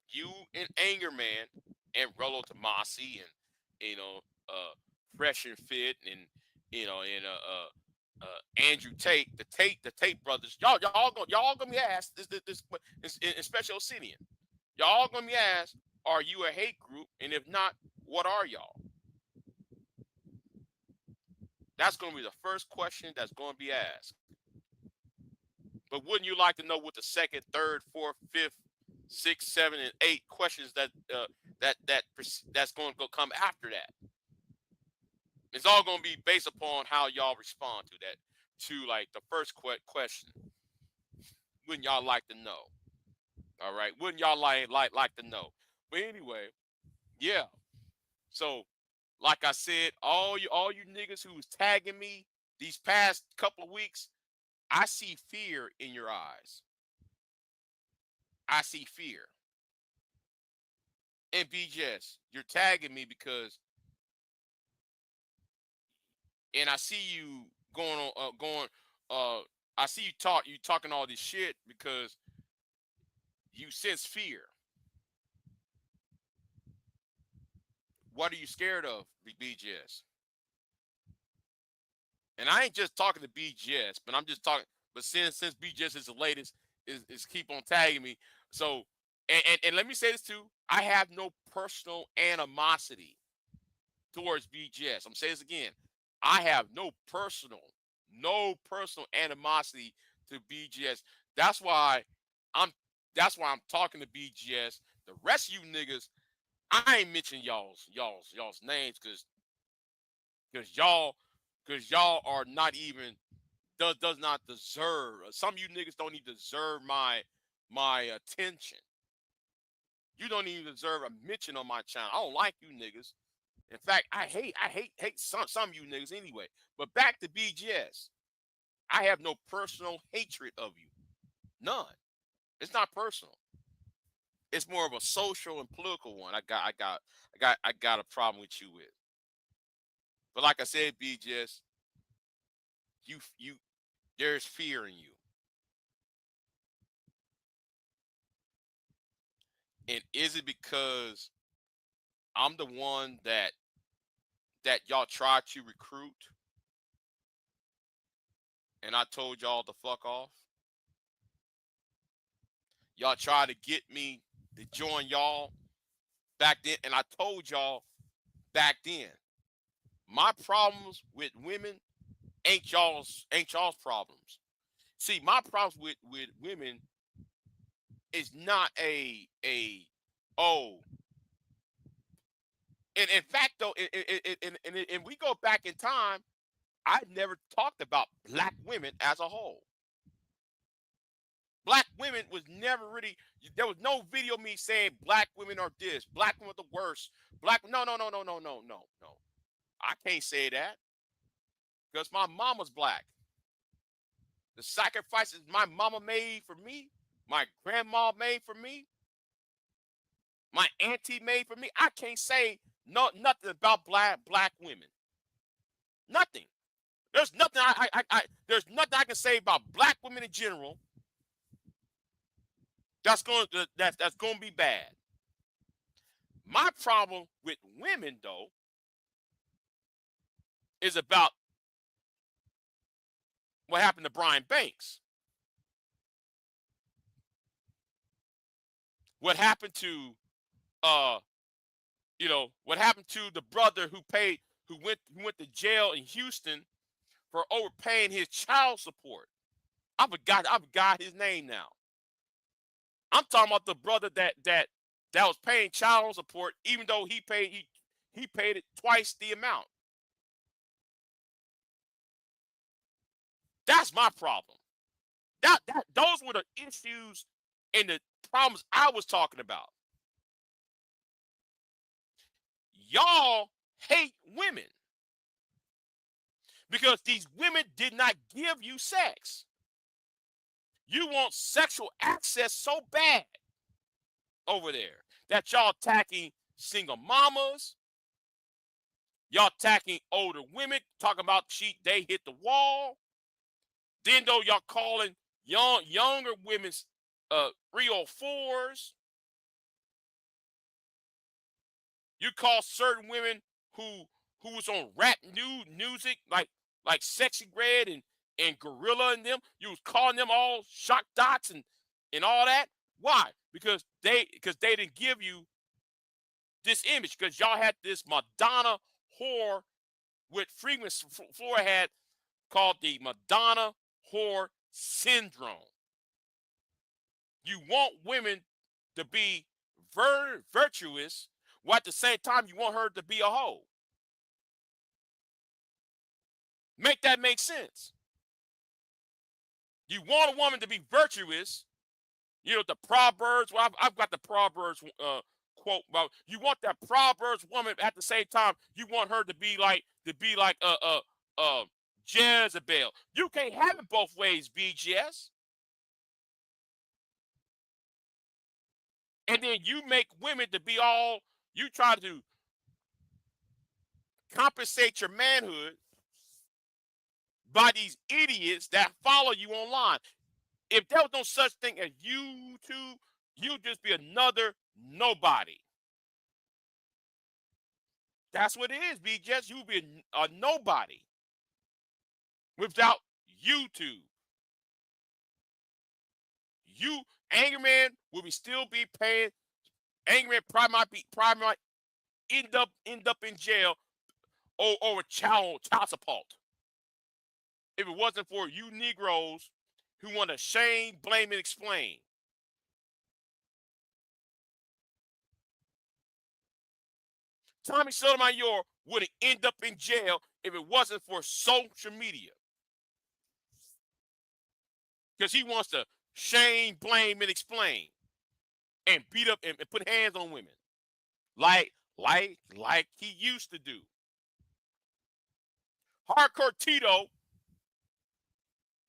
You and Anger Man and Rollo Tomasi and Fresh and Fit and Andrew Tate, the Tate brothers, y'all gonna be asked this in Special Obsidian. Y'all gonna be asked, are you a hate group? And if not, what are y'all? That's gonna be the first question that's gonna be asked. But wouldn't you like to know what the second, third, fourth, fifth, sixth, seven, and eight questions that's going to come after that? It's all going to be based upon how y'all respond to that. To like the first question, wouldn't y'all like to know? All right, wouldn't y'all like to know? But anyway, yeah. So, like I said, all you niggas who was tagging me these past couple of weeks, I see fear in your eyes. I see fear. And BGS, you're tagging me because, and I see you I see you talking all this shit because you sense fear. What are you scared of, BGS? And I ain't just talking to BGS, but I'm just talking. But since BGS is the latest, is keep on tagging me. So, and let me say this too. I have no personal animosity towards BGS. I'm saying this again. I have no personal animosity to BGS. That's why I'm talking to BGS. The rest of you niggas, I ain't mention y'all's names because y'all are not even does not deserve. Some of you niggas don't even deserve my attention. You don't even deserve a mention on my channel. I don't like you niggas. In fact, I hate some of you niggas anyway. But back to BGS. I have no personal hatred of you. None. It's not personal. It's more of a social and political one. I got a problem with you with. But like I said, BGS, you there's fear in you. And is it because I'm the one that y'all tried to recruit and I told y'all to fuck off? Y'all tried to get me to join y'all back then, and I told y'all back then, my problems with women ain't y'all's problems. See, my problems with women is not oh. And in fact, though, and we go back in time, I never talked about black women as a whole. Black women was never really, there was no video of me saying black women are this, black women are the worst. No. I can't say that because my mama's black. The sacrifices my mama made for me, my grandma made for me, my auntie made for me. I can't say nothing about black women. Nothing. There's nothing there's nothing I can say about black women in general that's going to be bad. My problem with women, though, is about what happened to Brian Banks. What happened to what happened to the brother who went to jail in Houston for overpaying his child support? I forgot his name now. I'm talking about the brother that was paying child support, even though he paid it twice the amount. That's my problem. Those were the issues and the problems I was talking about. Y'all hate women because these women did not give you sex. You want sexual access so bad over there that y'all attacking single mamas, y'all attacking older women, talking about they hit the wall. Then though y'all calling younger women's 304s. You call certain women who was on rap music like Sexy Red and Gorilla and them. You was calling them all shock dots and all that. Why? Because they didn't give you this image, because y'all had this Madonna whore with Freeman's Flora had called the Madonna whore syndrome. You want women to be virtuous, while at the same time you want her to be a hoe. Make that make sense. You want a woman to be virtuous. You know, the Proverbs. Well, I've got the Proverbs quote about. You want that Proverbs woman at the same time. You want her to be like Jezebel. You can't have it both ways, BGS. And then you make women to be all. You try to compensate your manhood by these idiots that follow you online. If there was no such thing as YouTube, you'd just be another nobody. That's what it is, BGS. You'd be a nobody without YouTube. You, Angry Man, will be still be paying. Angry Man probably might end up in jail over child support. If it wasn't for you Negroes who want to shame, blame, and explain. Tommy Sotomayor would have ended up in jail if it wasn't for social media. Because he wants to shame, blame, and explain. And beat up and put hands on women. Like he used to do. Hardcore Tito,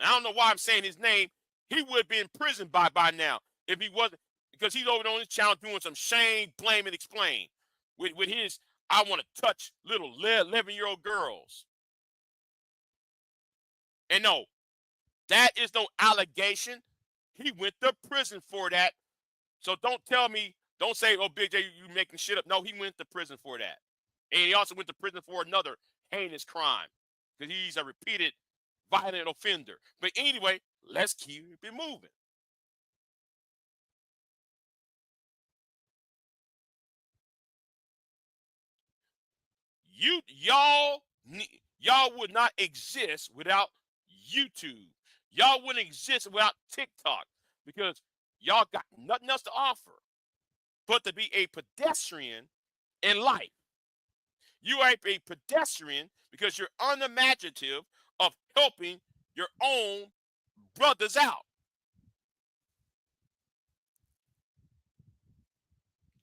I don't know why I'm saying his name, he would be in prison by now if he wasn't, because he's over on his channel doing some shame, blame, and explain with his I want to touch little 11-year-old girls. And no, that is no allegation. He went to prison for that. So don't say, oh, Big J, you making shit up. No, he went to prison for that. And he also went to prison for another heinous crime because he's a repeated violent offender. But anyway, let's keep it moving. Y'all would not exist without YouTube. Y'all wouldn't exist without TikTok because y'all got nothing else to offer but to be a pedestrian in life. You are a pedestrian because you're unimaginative of helping your own brothers out.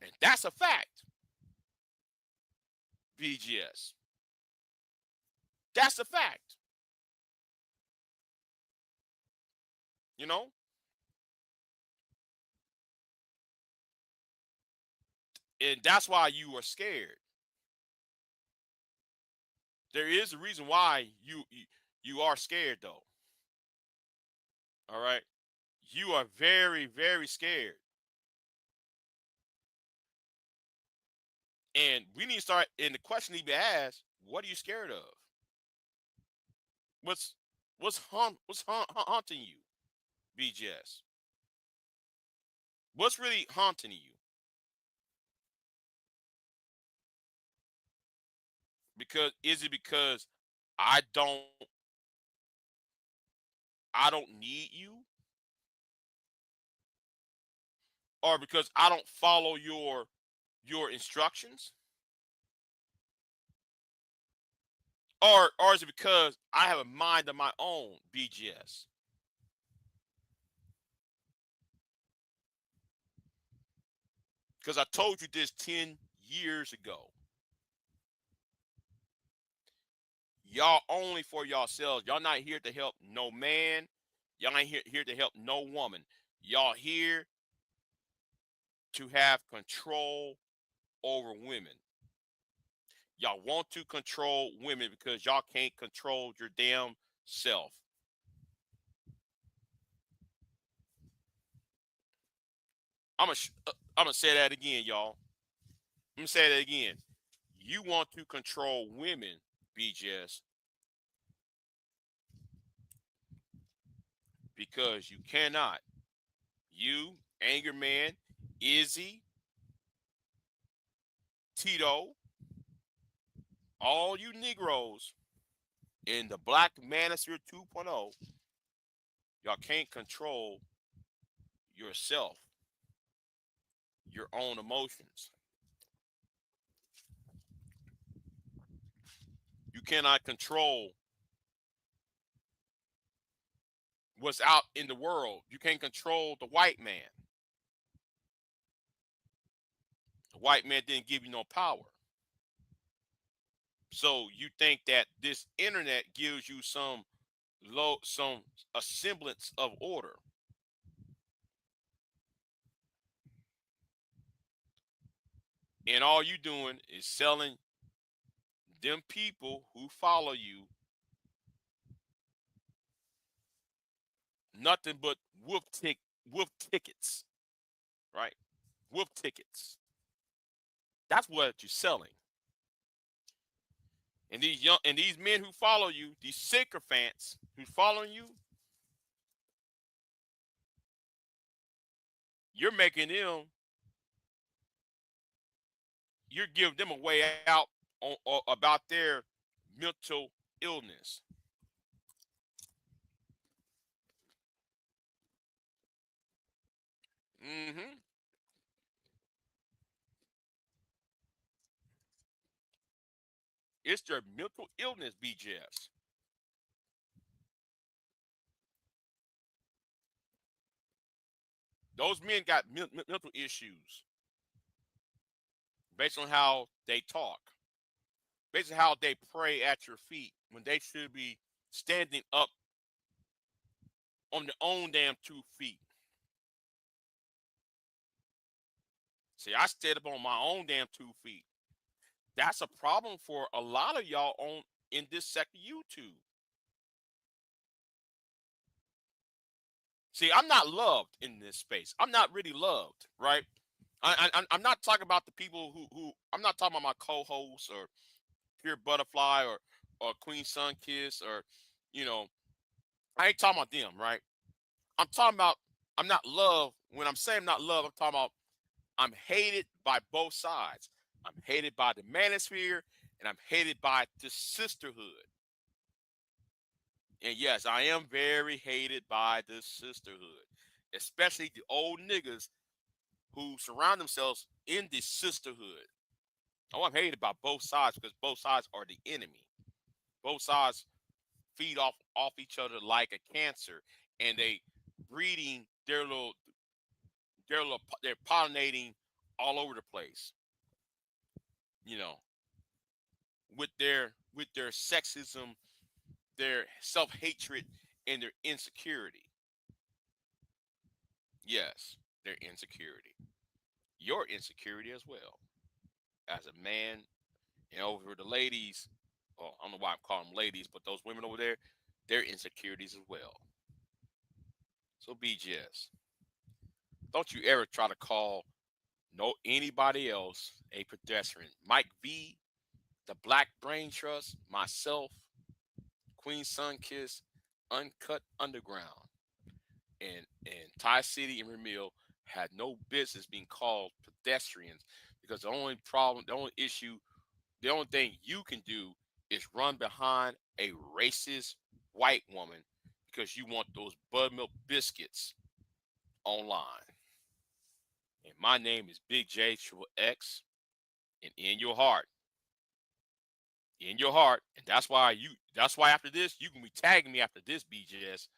And that's a fact. BGS. That's a fact. You know? And that's why you are scared. There is a reason why you are scared, though. All right? You are very, very scared. And we need to start, and the question need to be asked, what are you scared of? What's haunting you, BGS? What's really haunting you? Is it because I don't need you? Or because I don't follow your instructions? Or is it because I have a mind of my own, BGS? Because I told you this 10 years ago. Y'all only for yourselves. Y'all not here to help no man. Y'all ain't here to help no woman. Y'all here to have control over women. Y'all want to control women because y'all can't control your damn self. I'm gonna say that again, y'all. I'm gonna say that again. You want to control women, BGS, because you cannot. You, Anger Man, Izzy, Tito, all you Negroes in the Black Manosphere 2.0, y'all can't control yourself, your own emotions. You cannot control what's out in the world. You can't control the white man. The white man didn't give you no power. So you think that this internet gives you a semblance of order. And all you doing is selling them people who follow you nothing but wolf tickets, right? Wolf tickets. That's what you're selling. And these men who follow you, these sycophants who following you, you're making them, you're giving them a way out about their mental illness. Mm-hmm. It's their mental illness, BGS. Those men got mental issues based on how they talk, based on how they pray at your feet when they should be standing up on their own damn 2 feet. See, I stand up on my own damn 2 feet. That's a problem for a lot of y'all in this sector YouTube. See, I'm not loved in this space. I'm not really loved, right? I'm not talking about the people who I'm not talking about my co-hosts or Pure Butterfly or Queen Sun Kiss or, you know, I ain't talking about them, right? I'm talking about I'm not loved. When I'm saying I'm not loved, I'm talking about I'm hated by both sides. I'm hated by the Manosphere and I'm hated by the sisterhood. And yes, I am very hated by the sisterhood, especially the old niggas who surround themselves in the sisterhood. Oh, I'm hated by both sides because both sides are the enemy. Both sides feed off each other like a cancer, and they breeding they're pollinating all over the place. You know, with their sexism, their self-hatred, and their insecurity. Yes, their insecurity. Your insecurity as well. As a man, and over the ladies, well, I don't know why I'm calling them ladies, but those women over there, their insecurities as well. So BGS, don't you ever try to call anybody else a pedestrian. Mike V, the Black Brain Trust, myself, Queen Sunkiss, Uncut Underground, and Ty City and Ramil had no business being called pedestrians because the only problem, the only issue, the only thing you can do is run behind a racist white woman because you want those buttermilk biscuits online. And my name is Big J Triple X, and in your heart, and that's why after this, you can be tagging me after this, BJS.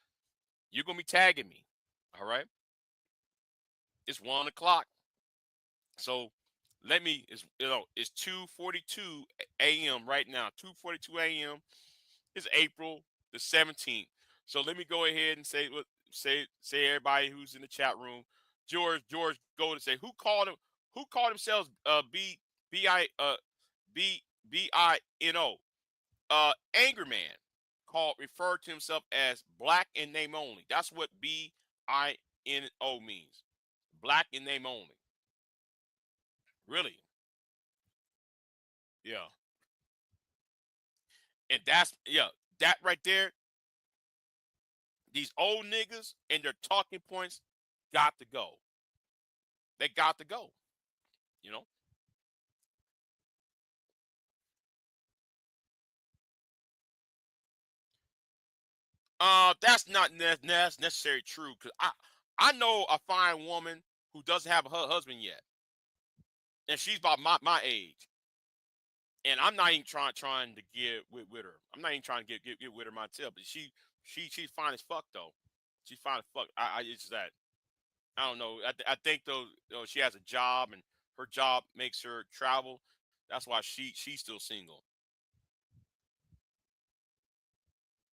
You're gonna be tagging me. All right. It's 1 o'clock. So it's 2:42 a.m. right now. 2:42 a.m. is April the 17th. So let me go ahead and say everybody who's in the chat room. George go to say who called themselves BINO. Anger Man referred to himself as black in name only. That's what BINO means. Black in name only. Really? Yeah. And that right there, these old niggas and their talking points got to go. They got to go. You know? That's not necessarily true because I know a fine woman who doesn't have her husband yet, and she's about my age, and I'm not even trying to get with her. I'm not even trying to get with her myself, but she's fine as fuck though. She's fine as fuck. I it's that I don't know. I think though she has a job and her job makes her travel. That's why she's still single.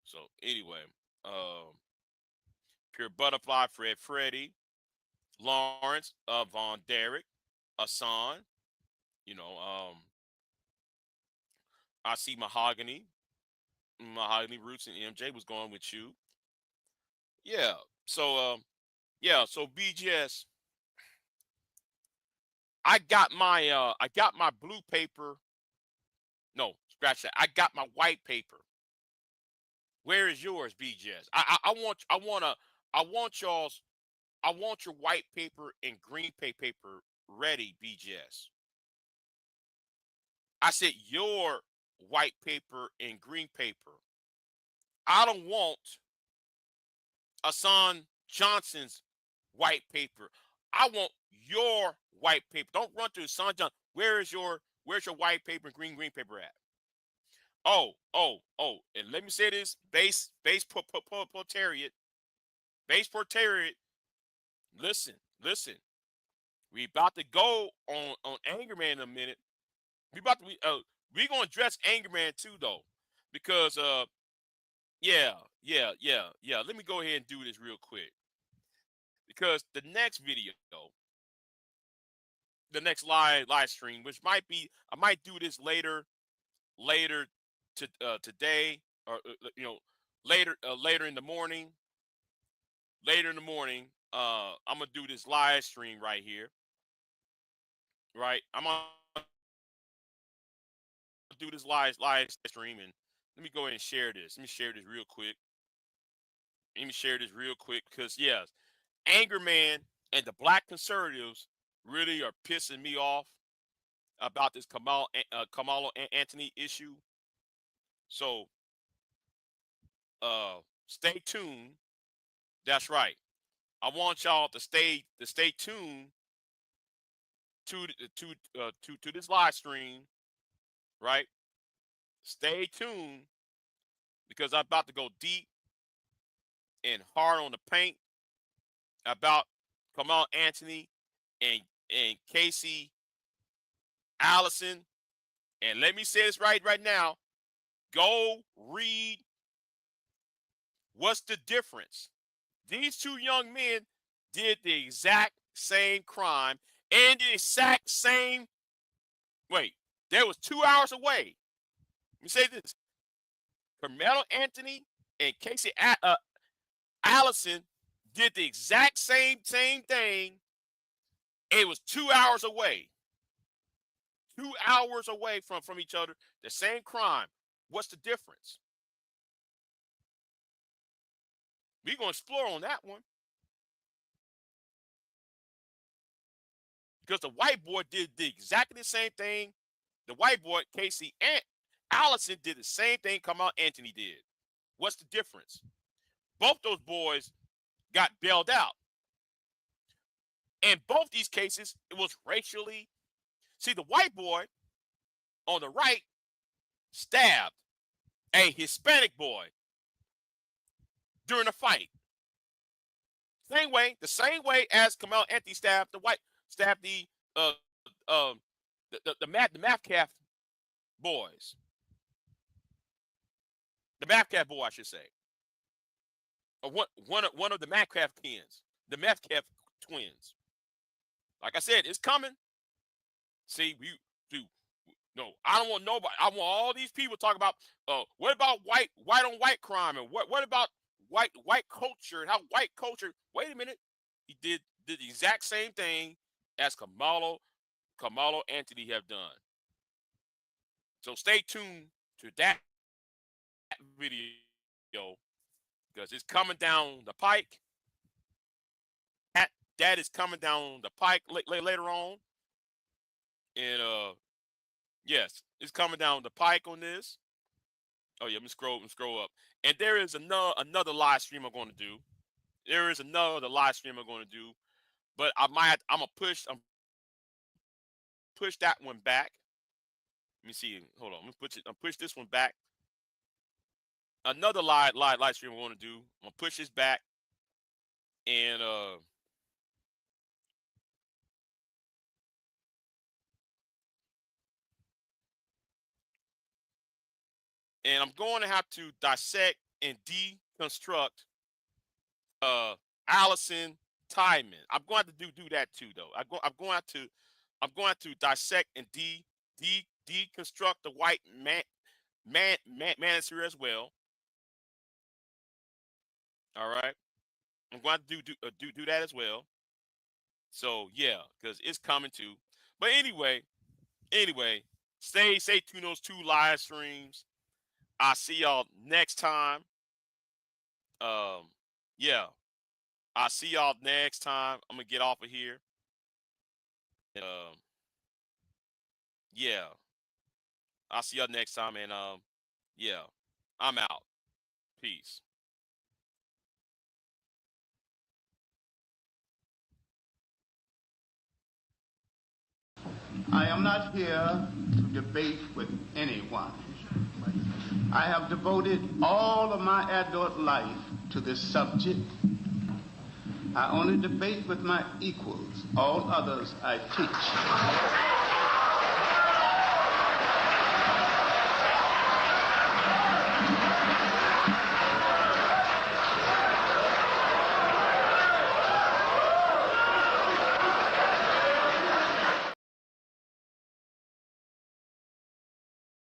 So anyway, Pure Butterfly, Freddie, Lawrence, Von Derek, Asan, you know, I see Mahogany Roots, and MJ was going with you. Yeah. So yeah, so BGS, I got my blue paper. No, scratch that. I got my white paper. Where is yours, BGS? I want your white paper and green paper ready, BGS. I said your white paper and green paper. I don't want Asan Johnson's white paper. I want your white paper. Don't run to Asan Johnson. Where's your white paper and green paper at? Oh, and let me say this, base portariat. Base portariat. Listen. We about to go on Angerman in a minute. We gonna address Angerman too though. Because yeah. Let me go ahead and do this real quick. Because the next video, the next live stream, which might be, I might do this later today, or later in the morning. I'm gonna do this live stream right here. Right, I'm gonna do this live stream, and let me go ahead and share this. Let me share this real quick. Because yes, Angerman and the black conservatives really are pissing me off about this Kamala Anthony issue. So stay tuned. That's right. I want y'all to stay tuned to this live stream, right? Stay tuned, because I'm about to go deep and hard on the paint about Kamala Anthony and Casey Allison. And let me say this right now. Go read What's the Difference. These two young men did the exact same crime and the exact same. Wait, they was 2 hours away. Let me say this. Carmelo Anthony and Casey Allison did the exact same thing. It was 2 hours away. 2 hours away from each other. The same crime. What's the difference? We're going to explore on that one. Because the white boy did exactly the same thing. The white boy, Casey and Allison, did the same thing Kamala Anthony did. What's the difference? Both those boys got bailed out. In both these cases, it was racially. See, the white boy on the right stabbed a Hispanic boy during a fight. The same way as Kamala Anthony stabbed the Metcalf boys. The Metcalf boy, I should say. Or one of the Metcalf kids, the Metcalf twins. Like I said, it's coming. See, no, I don't want nobody. I want all these people talking about what about white on white crime, and what about white culture, how white culture. Wait a minute. He did the exact same thing as Kamala Anthony have done. So stay tuned to that video, because it's coming down the pike. That is coming down the pike later on. And yes, it's coming down the pike on this. Oh yeah, let me scroll up. And there is another live stream I'm going to do. But I'm gonna push that one back. Let me see. Hold on. I'm push this one back. Another live stream I'm going to do. I'm gonna push this back. And I'm going to have to dissect and deconstruct Allison Tiemann. I'm going to do that too, though. I'm going to dissect and deconstruct the white Manosphere as well. All right. I'm going to do that as well. So yeah, because it's coming too. But anyway, stay tuned those 2 live streams. I'll see y'all next time. Yeah, I'll see y'all next time. I'm gonna get off of here. Yeah, I'll see y'all next time, and yeah, I'm out. Peace. I am not here to debate with anyone. I have devoted all of my adult life to this subject. I only debate with my equals. All others I teach.